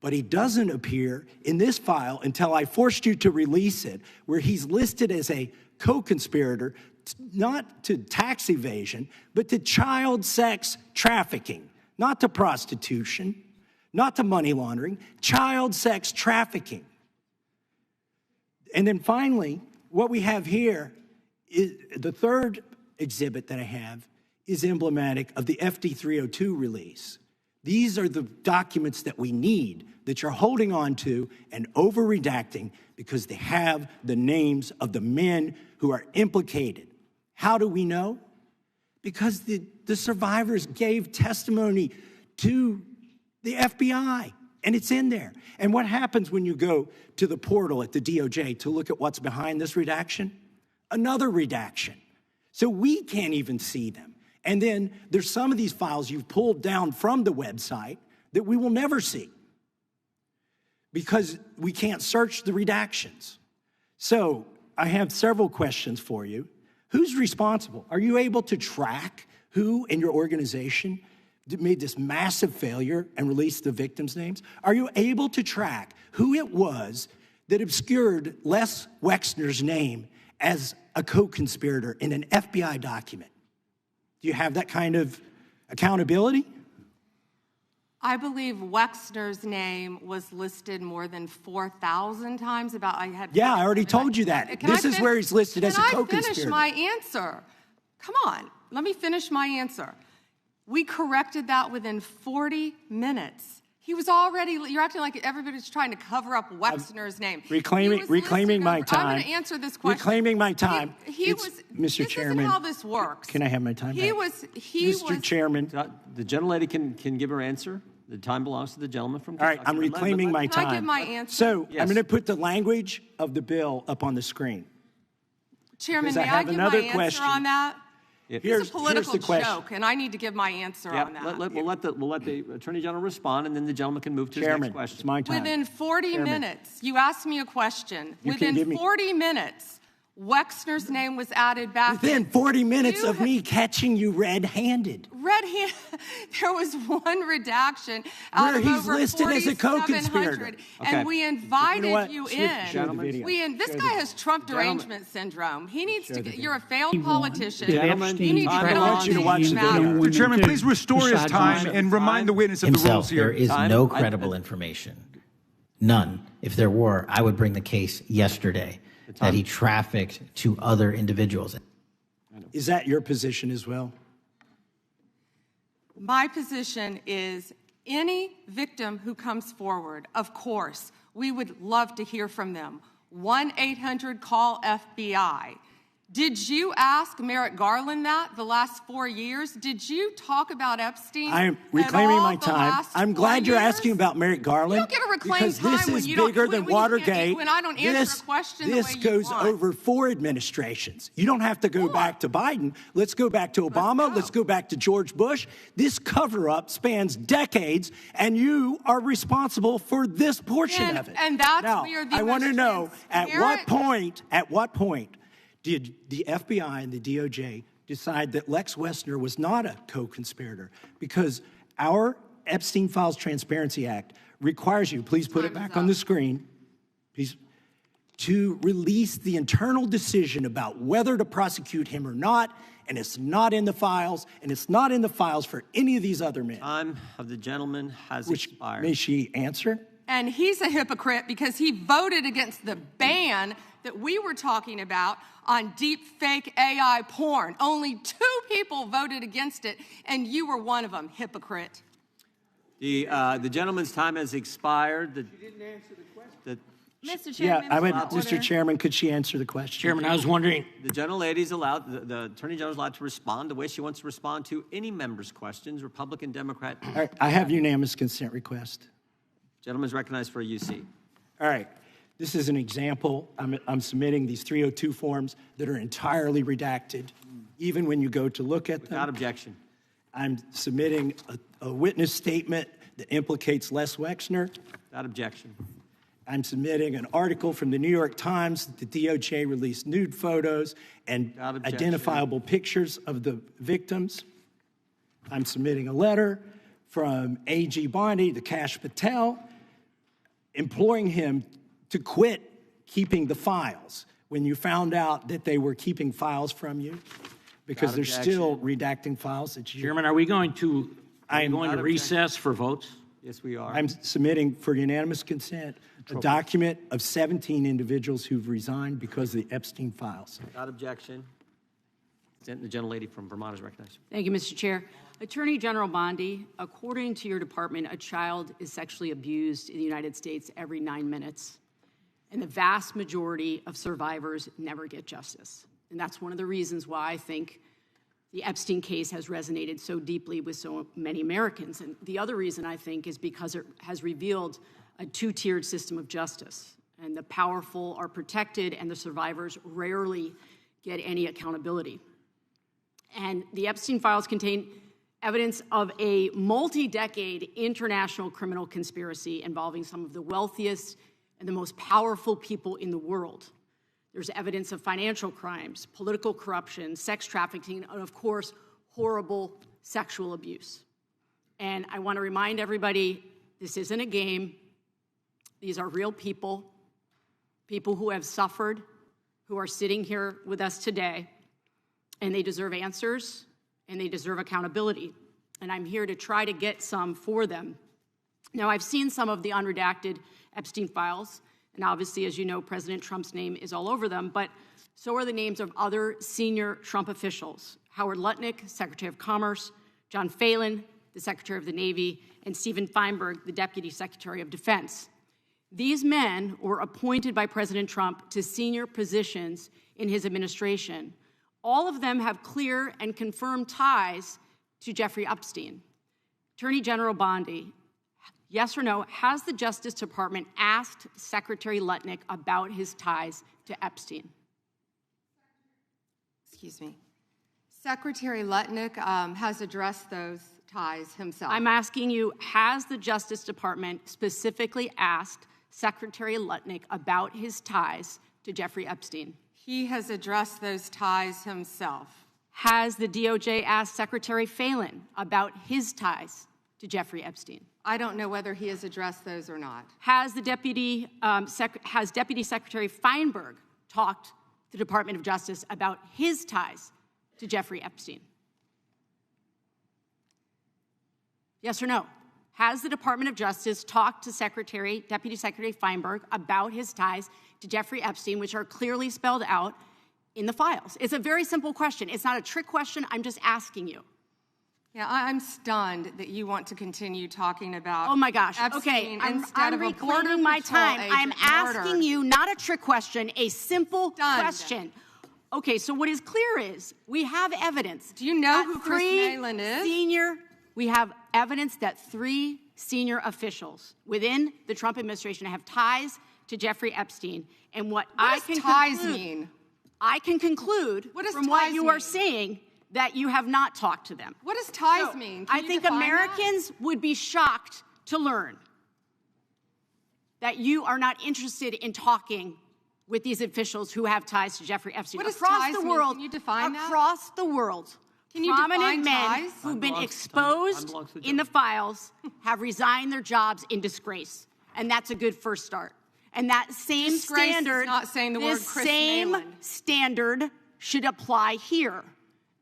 but he doesn't appear in this file until I forced you to release it, where he's listed as a co-conspirator, not to tax evasion, but to child sex trafficking, not to prostitution, not to money laundering, child sex trafficking. And then finally, what we have here is the third exhibit that I have is emblematic of the FD 302 release. These are the documents that we need that you're holding on to and over-redacting because they have the names of the men who are implicated. How do we know? Because the survivors gave testimony to the FBI, and it's in there. And what happens when you go to the portal at the DOJ to look at what's behind this redaction? Another redaction. So we can't even see them. And then there's some of these files you've pulled down from the website that we will never see because we can't search the redactions. So I have several questions for you. Who's responsible? Are you able to track who in your organization made this massive failure and released the victims' names? Are you able to track who it was that obscured Les Wexner's name as a co-conspirator in an FBI document? Do you have that kind of accountability? I believe Wexner's name was listed more than 4,000 times. Yeah, I already told you that. This is where he's listed as a co-conspirator. Can I finish my answer? Come on. Let me finish my answer. We corrected that within 40 minutes. He was already, you're acting like everybody's trying to cover up Wexner's name. Reclaiming my time. I'm going to answer this question. Reclaiming my time. Mr. Chairman. This is how this works. Can I have my time back? Mr. Chairman. The gentlelady can give her answer. The time belongs to the gentleman from Kentucky. All right, I'm reclaiming my time. Can I give my answer? So I'm going to put the language of the bill up on the screen. Chairman, may I give my answer on that? It's a political joke, and I need to give my answer on that. We'll let the Attorney General respond, and then the gentleman can move to his next question. It's my time. Within 40 minutes, you asked me a question. Within 40 minutes, Wexner's name was added back. Within 40 minutes of me catching you red-handed. There was one redaction out where of he's over listed as a co-conspirator. And we invited you in. This guy has Trump derangement syndrome. He needs to get, you're a failed politician. You need to get on these matters. Mr. Chairman, please restore his time and remind the witness of the rules here. There is no credible information. None. If there were, I would bring the case yesterday that he trafficked to other individuals. Is that your position as well? My position is any victim who comes forward, of course, we would love to hear from them. 1-800-CALL-FBI. Did you ask Merrick Garland that the last 4 years? Did you talk about Epstein? I am reclaiming my time. I'm glad you're asking about Merrick Garland. You don't get to reclaim time this is bigger than Watergate. When I don't answer a question the way you goes want. over 4 administrations. You don't have to go back to Biden. Let's go back to Obama. Let's go back to George Bush. This cover-up spans decades, and you are responsible for this portion of it. And that's now, where the I want to know at what point did the FBI and the DOJ decide that Lex Wessner was not a co-conspirator? Because our Epstein Files Transparency Act requires you, please put it back on the screen, please, to release the internal decision about whether to prosecute him or not, and it's not in the files, and it's not in the files for any of these other men. Time of the gentleman has expired. May she answer? And he's a hypocrite because he voted against the ban that we were talking about on deep fake AI porn. Only 2 people voted against it, and you were one of them, hypocrite. The gentleman's time has expired. She didn't answer the question. Mr. Chairman, Mr. Chairman, could she answer the question? Chairman, I was wondering. The gentlelady's allowed, the Attorney General is allowed to respond the way she wants to respond to any member's questions, Republican, Democrat. All right, I have unanimous consent request. Gentleman's recognized for a UC. All right. This is an example. I'm submitting these 302 forms that are entirely redacted, even when you go to look at them. Without objection. I'm submitting a witness statement that implicates Les Wexner. Without objection. I'm submitting an article from the New York Times that the DOJ released nude photos and identifiable pictures of the victims. I'm submitting a letter from A.G. Bondi to Kash Patel, imploring him to quit keeping the files when you found out that they were keeping files from you, because they're still redacting files that you... Chairman, are we going to recess for votes? Yes, we are. I'm submitting for unanimous consent a document of 17 individuals who've resigned because of the Epstein files. Without objection. The gentlelady from Vermont is recognized. Thank you, Mr. Chair. Attorney General Bondi, according to your department, a child is sexually abused in the United States every 9 minutes, and the vast majority of survivors never get justice. And that's one of the reasons why I think the Epstein case has resonated so deeply with so many Americans. And the other reason, I think, is because it has revealed a 2-tiered system of justice. And the powerful are protected, and the survivors rarely get any accountability. And the Epstein files contain evidence of a multi-decade international criminal conspiracy involving some of the wealthiest and the most powerful people in the world. There's evidence of financial crimes, political corruption, sex trafficking, and of course, horrible sexual abuse. And I want to remind everybody, this isn't a game. These are real people, people who have suffered, who are sitting here with us today, and they deserve answers, and they deserve accountability. And I'm here to try to get some for them. Now, I've seen some of the unredacted Epstein files, and obviously, as you know, President Trump's name is all over them, but so are the names of other senior Trump officials. Howard Lutnick, Secretary of Commerce, John Phelan, the Secretary of the Navy, and Stephen Feinberg, the Deputy Secretary of Defense. These men were appointed by President Trump to senior positions in his administration. All of them have clear and confirmed ties to Jeffrey Epstein. Attorney General Bondi, yes or no, has the Justice Department asked Secretary Lutnick about his ties to Epstein? Excuse me. Secretary Lutnick has addressed those ties himself. I'm asking you, has the Justice Department specifically asked Secretary Lutnick about his ties to Jeffrey Epstein? He has addressed those ties himself. Has the DOJ asked Secretary Phelan about his ties to Jeffrey Epstein? I don't know whether he has addressed those or not. Has the Deputy Secretary Feinberg talked to the Department of Justice about his ties to Jeffrey Epstein? Yes or no? Has the Department of Justice talked to Deputy Secretary Feinberg about his ties to Jeffrey Epstein, which are clearly spelled out in the files? It's a very simple question. It's not a trick question. I'm just asking you. Yeah, I'm stunned that you want to continue talking about. Oh my gosh. Epstein Okay, I'm reclaiming my time. I'm asking you not a trick question, a simple question. Okay, so what is clear is we have evidence. Do you know who Chris Malin is? We have evidence that 3 senior officials within the Trump administration have ties to Jeffrey Epstein. And what does ties mean? I can conclude from what you are saying that you have not talked to them. What does ties mean? I think Americans would be shocked to learn that you are not interested in talking with these officials who have ties to Jeffrey Epstein. What does ties mean? Can you define that? Across the world, prominent men who've been exposed in the files have resigned their jobs in disgrace. And that's a good first start. And that same standard, not saying the word Chris Malin. Standard should apply here.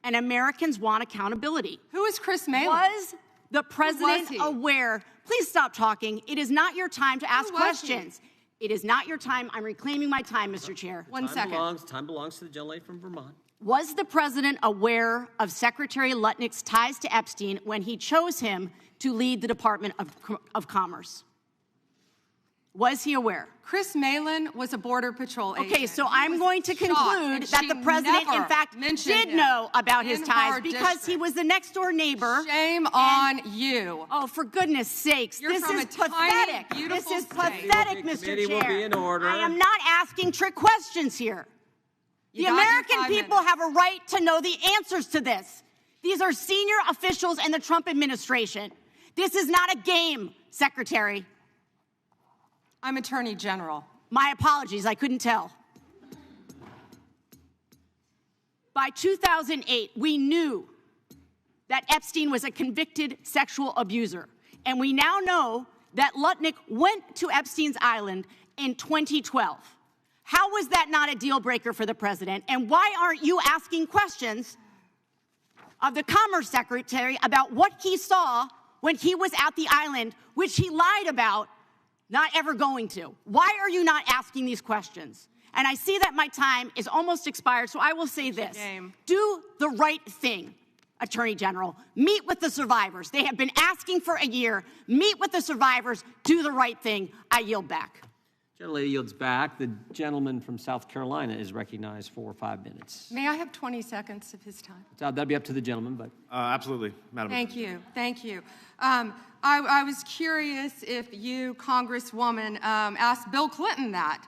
And Americans want accountability. Who is Chris Malin? Was the president aware? Please stop talking. It is not your time to ask questions. It is not your time. I'm reclaiming my time, Mr. Chair. One second. Time belongs to the gentlelady from Vermont. Was the president aware of Secretary Lutnick's ties to Epstein when he chose him to lead the Department of Commerce? Was he aware? Chris Malin was a Border Patrol agent. Okay, so I'm going to conclude that the president, in fact, did know about his ties because he was the next-door neighbor. Shame on you. Oh, for goodness sakes. This is pathetic. This is pathetic, Mr. Chair. I am not asking trick questions here. The American people have a right to know the answers to this. These are senior officials in the Trump administration. This is not a game, Secretary. I'm Attorney General. My apologies, I couldn't tell. By 2008, we knew that Epstein was a convicted sexual abuser. And we now know that Lutnick went to Epstein's Island in 2012. How was that not a deal breaker for the president? And why aren't you asking questions of the Commerce Secretary about what he saw when he was at the island, which he lied about not ever going to? Why are you not asking these questions? And I see that my time is almost expired, so I will say this. Do the right thing, Attorney General. Meet with the survivors. They have been asking for a year. Meet with the survivors. Do the right thing. I yield back. Gentlelady yields back. The gentleman from South Carolina is recognized for 5 minutes. May I have 20 seconds of his time? That'd be up to the gentleman, but... Absolutely, Madam Thank you. Thank you. I was curious if you, Congresswoman, asked Bill Clinton that.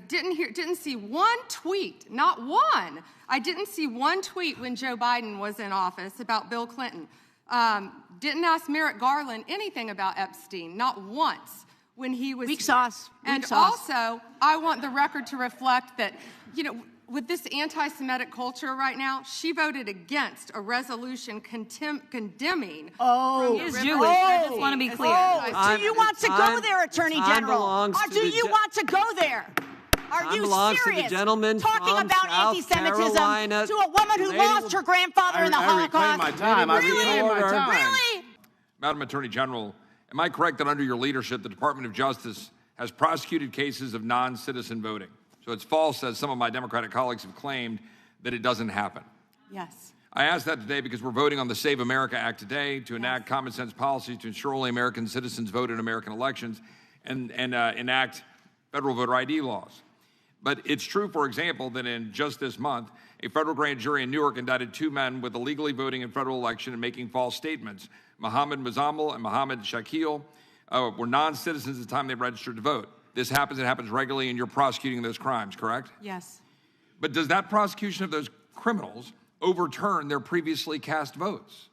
Didn't see one tweet, not one. I didn't see one tweet when Joe Biden was in office about Bill Clinton. Didn't ask Merrick Garland anything about Epstein, not once. When he was weak sauce. Also, I want the record to reflect that, with this anti-Semitic culture right now, she voted against a resolution condemning. Oh, is Jewish. I just want to be clear. Do you want to go there, Attorney General? Or do you want to go there? Are you serious? Talking about anti-Semitism to a woman who lost her grandfather in the Holocaust? Really? Madam Attorney General, am I correct that under your leadership, the Department of Justice has prosecuted cases of non-citizen voting? So it's false, as some of my Democratic colleagues have claimed, that it doesn't happen. Yes. I ask that today because we're voting on the Save America Act today to enact common sense policies to ensure only American citizens vote in American elections and enact federal voter ID laws. But it's true, for example, that in just this month, a federal grand jury in Newark indicted 2 men with illegally voting in federal election and making false statements. Mohammed Mazammel and Mohammed Shakil were non-citizens at the time they registered to vote. This happens, it happens regularly, and you're prosecuting those crimes, correct? Yes. But does that prosecution of those criminals overturn their previously cast votes?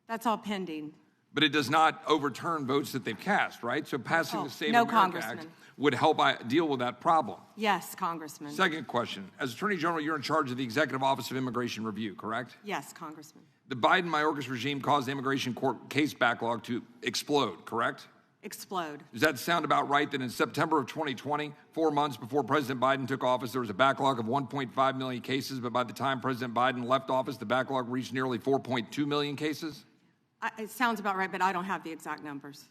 That's all pending. But it does not overturn votes that they've cast, right? So passing the Save no, America Congressman. Act would help deal with that problem. Yes, Congressman. Second question. As Attorney General, you're in charge of the Executive Office of Immigration Review, correct? Yes, Congressman. The Biden-Mayorkas regime caused the immigration court case backlog to explode, correct? Explode. Does that sound about right, that in September of 2020, 4 months before President Biden took office, there was a backlog of 1.5 million cases, but by the time President Biden left office, the backlog reached nearly 4.2 million cases? It sounds about right, but I don't have the exact numbers.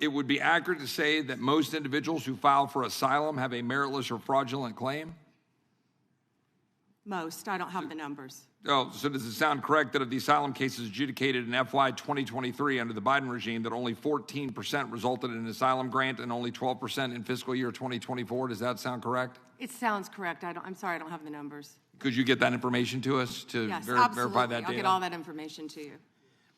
It would be accurate to say that most individuals who file for asylum have a meritless or fraudulent claim? Most. I don't have the numbers. Oh, so does it sound correct that of the asylum cases adjudicated in FY 2023 under the Biden regime, that only 14% resulted in an asylum grant and only 12% in fiscal year 2024? Does that sound correct? It sounds correct. I'm sorry, I don't have the numbers. Could you get that information to us to Yes, verify that data? I'll get all that information to you.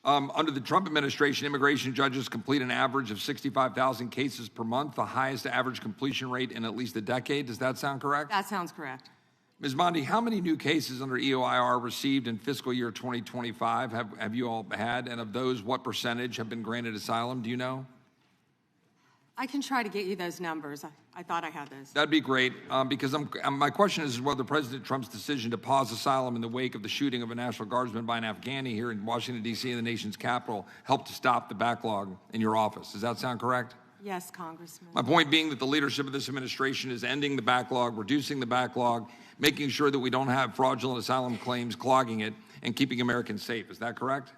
Under the Trump administration, immigration judges complete an average of 65,000 cases per month, the highest average completion rate in at least a decade. Does that sound correct? That sounds correct. Ms. Bondi, how many new cases under EOIR received in fiscal year 2025 have you all had? And of those, what percentage have been granted asylum? Do you know? I can try to get you those numbers. I thought I had those. That'd be great, because my question is whether President Trump's decision to pause asylum in the wake of the shooting of a National Guardsman by an Afghani here in Washington, D.C., in the nation's capital, helped to stop the backlog in your office. Does that sound correct? Yes, Congressman. My point being that the leadership of this administration is ending the backlog, reducing the backlog, making sure that we don't have fraudulent asylum claims clogging it, and keeping Americans safe. Is that correct?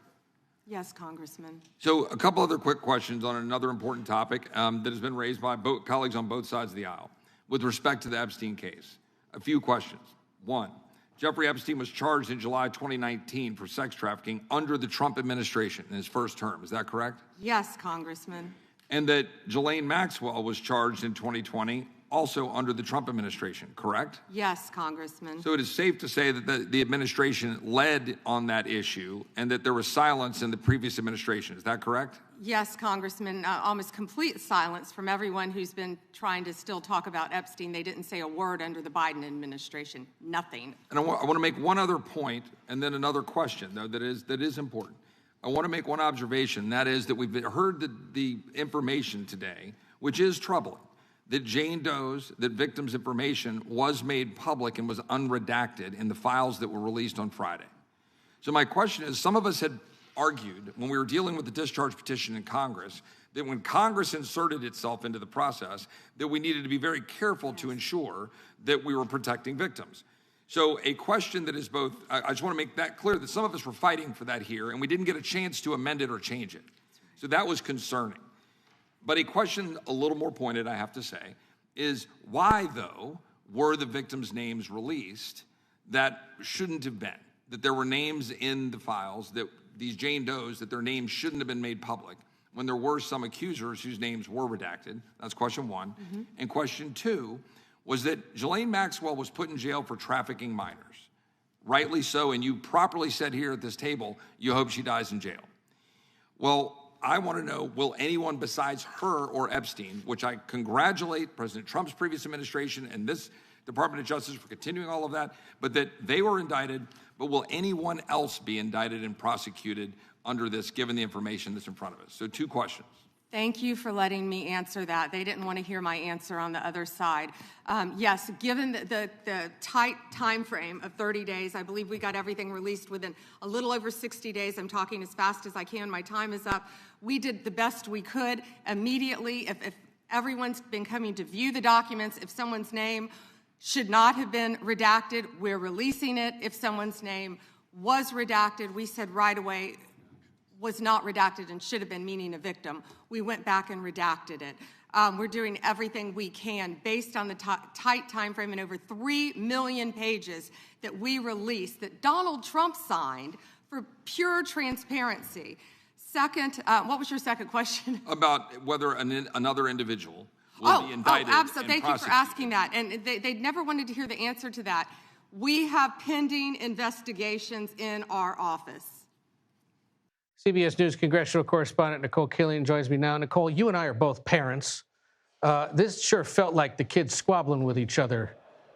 Yes, Congressman. So a couple other quick questions on another important topic that has been raised by colleagues on both sides of the aisle with respect to the Epstein case. A few questions. One, Jeffrey Epstein was charged in July 2019 for sex trafficking under the Trump administration in his first term. Is that correct? Yes, Congressman. And that Ghislaine Maxwell was charged in 2020 also under the Trump administration, correct? Yes, Congressman. So it is safe to say that the administration led on that issue and that there was silence in the previous administration. Is that correct? Yes, Congressman. Almost complete silence from everyone who's been trying to still talk about Epstein. They didn't say a word under the Biden administration. Nothing. And I want to make one other point and then another question, though, that is important. I want to make one observation, that is that we've heard the information today, which is troubling, that Jane Doe's, that victims' information was made public and was unredacted in the files that were released on Friday. So my question is, some of us had argued when we were dealing with the discharge petition in Congress that when Congress inserted itself into the process, that we needed to be very careful to ensure that we were protecting victims. So a question that is both, I just want to make that clear that some of us were fighting for that here and we didn't get a chance to amend it or change it. So that was concerning. But a question a little more pointed, I have to say, is why, though, were the victims' names released that shouldn't have been? That there were names in the files, that these Jane Does, that their names shouldn't have been made public when there were some accusers whose names were redacted? That's question one. Mm-hmm. And question two was that Ghislaine Maxwell was put in jail for trafficking minors. Rightly so, and you properly said here at this table, you hope she dies in jail. Well, I want to know, will anyone besides her or Epstein, which I congratulate President Trump's previous administration and this Department of Justice for continuing all of that, but that they were indicted, but will anyone else be indicted and prosecuted under this, given the information that's in front of us? So 2 questions. Thank you for letting me answer that. They didn't want to hear my answer on the other side. Yes, given the tight time frame of 30 days, I believe we got everything released within a little over 60 days. I'm talking as fast as I can. My time is up. We did the best we could immediately. If everyone's been coming to view the documents, if someone's name should not have been redacted, we're releasing it. If someone's name was redacted, we said right away, was not redacted and should have been, meaning a victim. We went back and redacted it. We're doing everything we can based on the tight time frame and over 3 million pages that we released that Donald Trump signed for pure transparency. Second, what was your second question? About whether another individual will be indicted. Oh, absolutely. Thank you for asking that. And they never wanted to hear the answer to that. We have pending investigations in our office. CBS News congressional correspondent Nicole Killion joins me now. Nicole, you and I are both parents. This sure felt like the kids squabbling with each other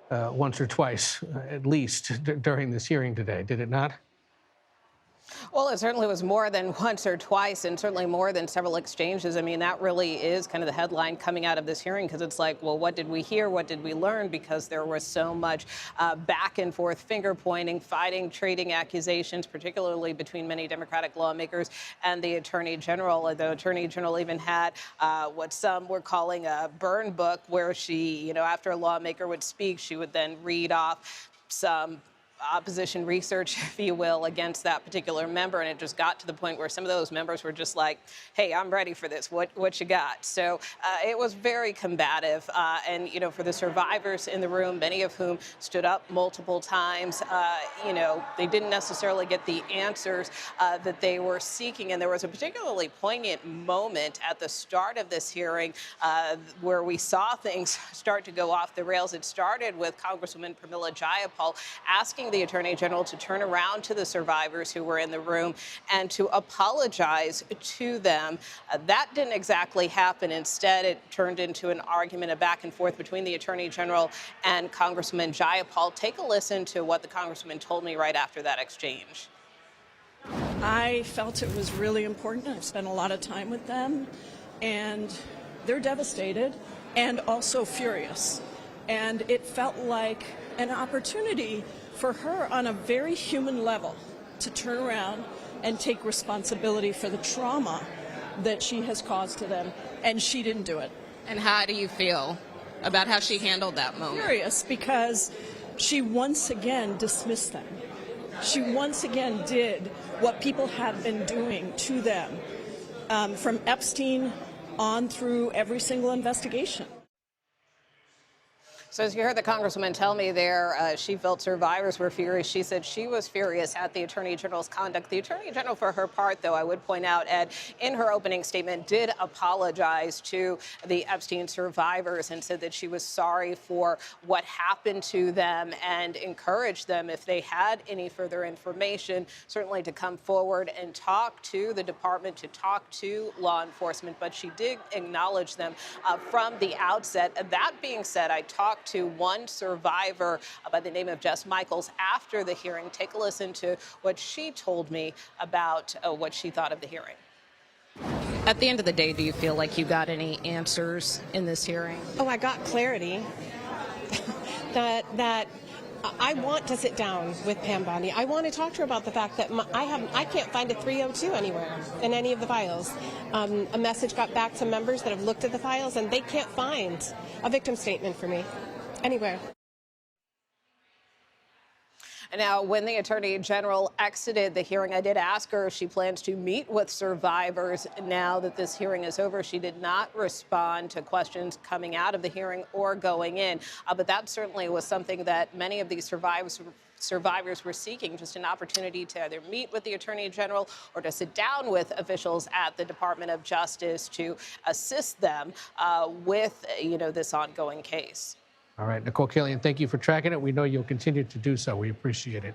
once or twice, at least, during this hearing today, did it not? Well, it certainly was more than once or twice, and certainly more than several exchanges. I mean, that really is kind of the headline coming out of this hearing, because it's like, well, what did we hear? What did we learn? Because there was so much back and forth, finger pointing, fighting, trading accusations, particularly between many Democratic lawmakers and the Attorney General. The Attorney General even had what some were calling a burn book, where she, after a lawmaker would speak, she would then read off some opposition research, if you will, against that particular member. And it just got to the point where some of those members were just like, hey, I'm ready for this. What you got? So it was very combative. And, for the survivors in the room, many of whom stood up multiple times, they didn't necessarily get the answers that they were seeking. And there was a particularly poignant moment at the start of this hearing where we saw things start to go off the rails. It started with Congresswoman Pramila Jayapal asking the Attorney General to turn around to the survivors who were in the room and to apologize to them. That didn't exactly happen. Instead, it turned into an argument, a back and forth between the Attorney General and Congresswoman Jayapal. Take a listen to what the Congresswoman told me right after that exchange. I felt it was really important. I've spent a lot of time with them, and they're devastated and also furious. And it felt like an opportunity for her on a very human level to turn around and take responsibility for the trauma that she has caused to them, and she didn't do it. And how do you feel about how she handled that moment? Furious, because she once again dismissed them. She once again did what people have been doing to them, from Epstein on through every single investigation. So as you heard the Congresswoman tell me there, she felt survivors were furious. She said she was furious at the Attorney General's conduct. The Attorney General, for her part, though, I would point out, Ed, in her opening statement, did apologize to the Epstein survivors and said that she was sorry for what happened to them and encouraged them, if they had any further information, certainly to come forward and talk to the department, to talk to law enforcement. But she did acknowledge them from the outset. That being said, I talked to one survivor by the name of Jess Michaels after the hearing. Take a listen to what she told me about what she thought of the hearing. At the end of the day, do you feel like you got any answers in this hearing? Oh, I got clarity that I want to sit down with Pam Bondi. I want to talk to her about the fact that I can't find a 302 anywhere in any of the files. A message got back to members that have looked at the files, and they can't find a victim statement for me anywhere. Now, when the Attorney General exited the hearing, I did ask her if she plans to meet with survivors now that this hearing is over. She did not respond to questions coming out of the hearing or going in, but that certainly was something that many of these survivors were seeking, just an opportunity to either meet with the Attorney General or to sit down with officials at the Department of Justice to assist them with, this ongoing case. All right, Nicole Killion, thank you for tracking it. We know you'll continue to do so. We appreciate it.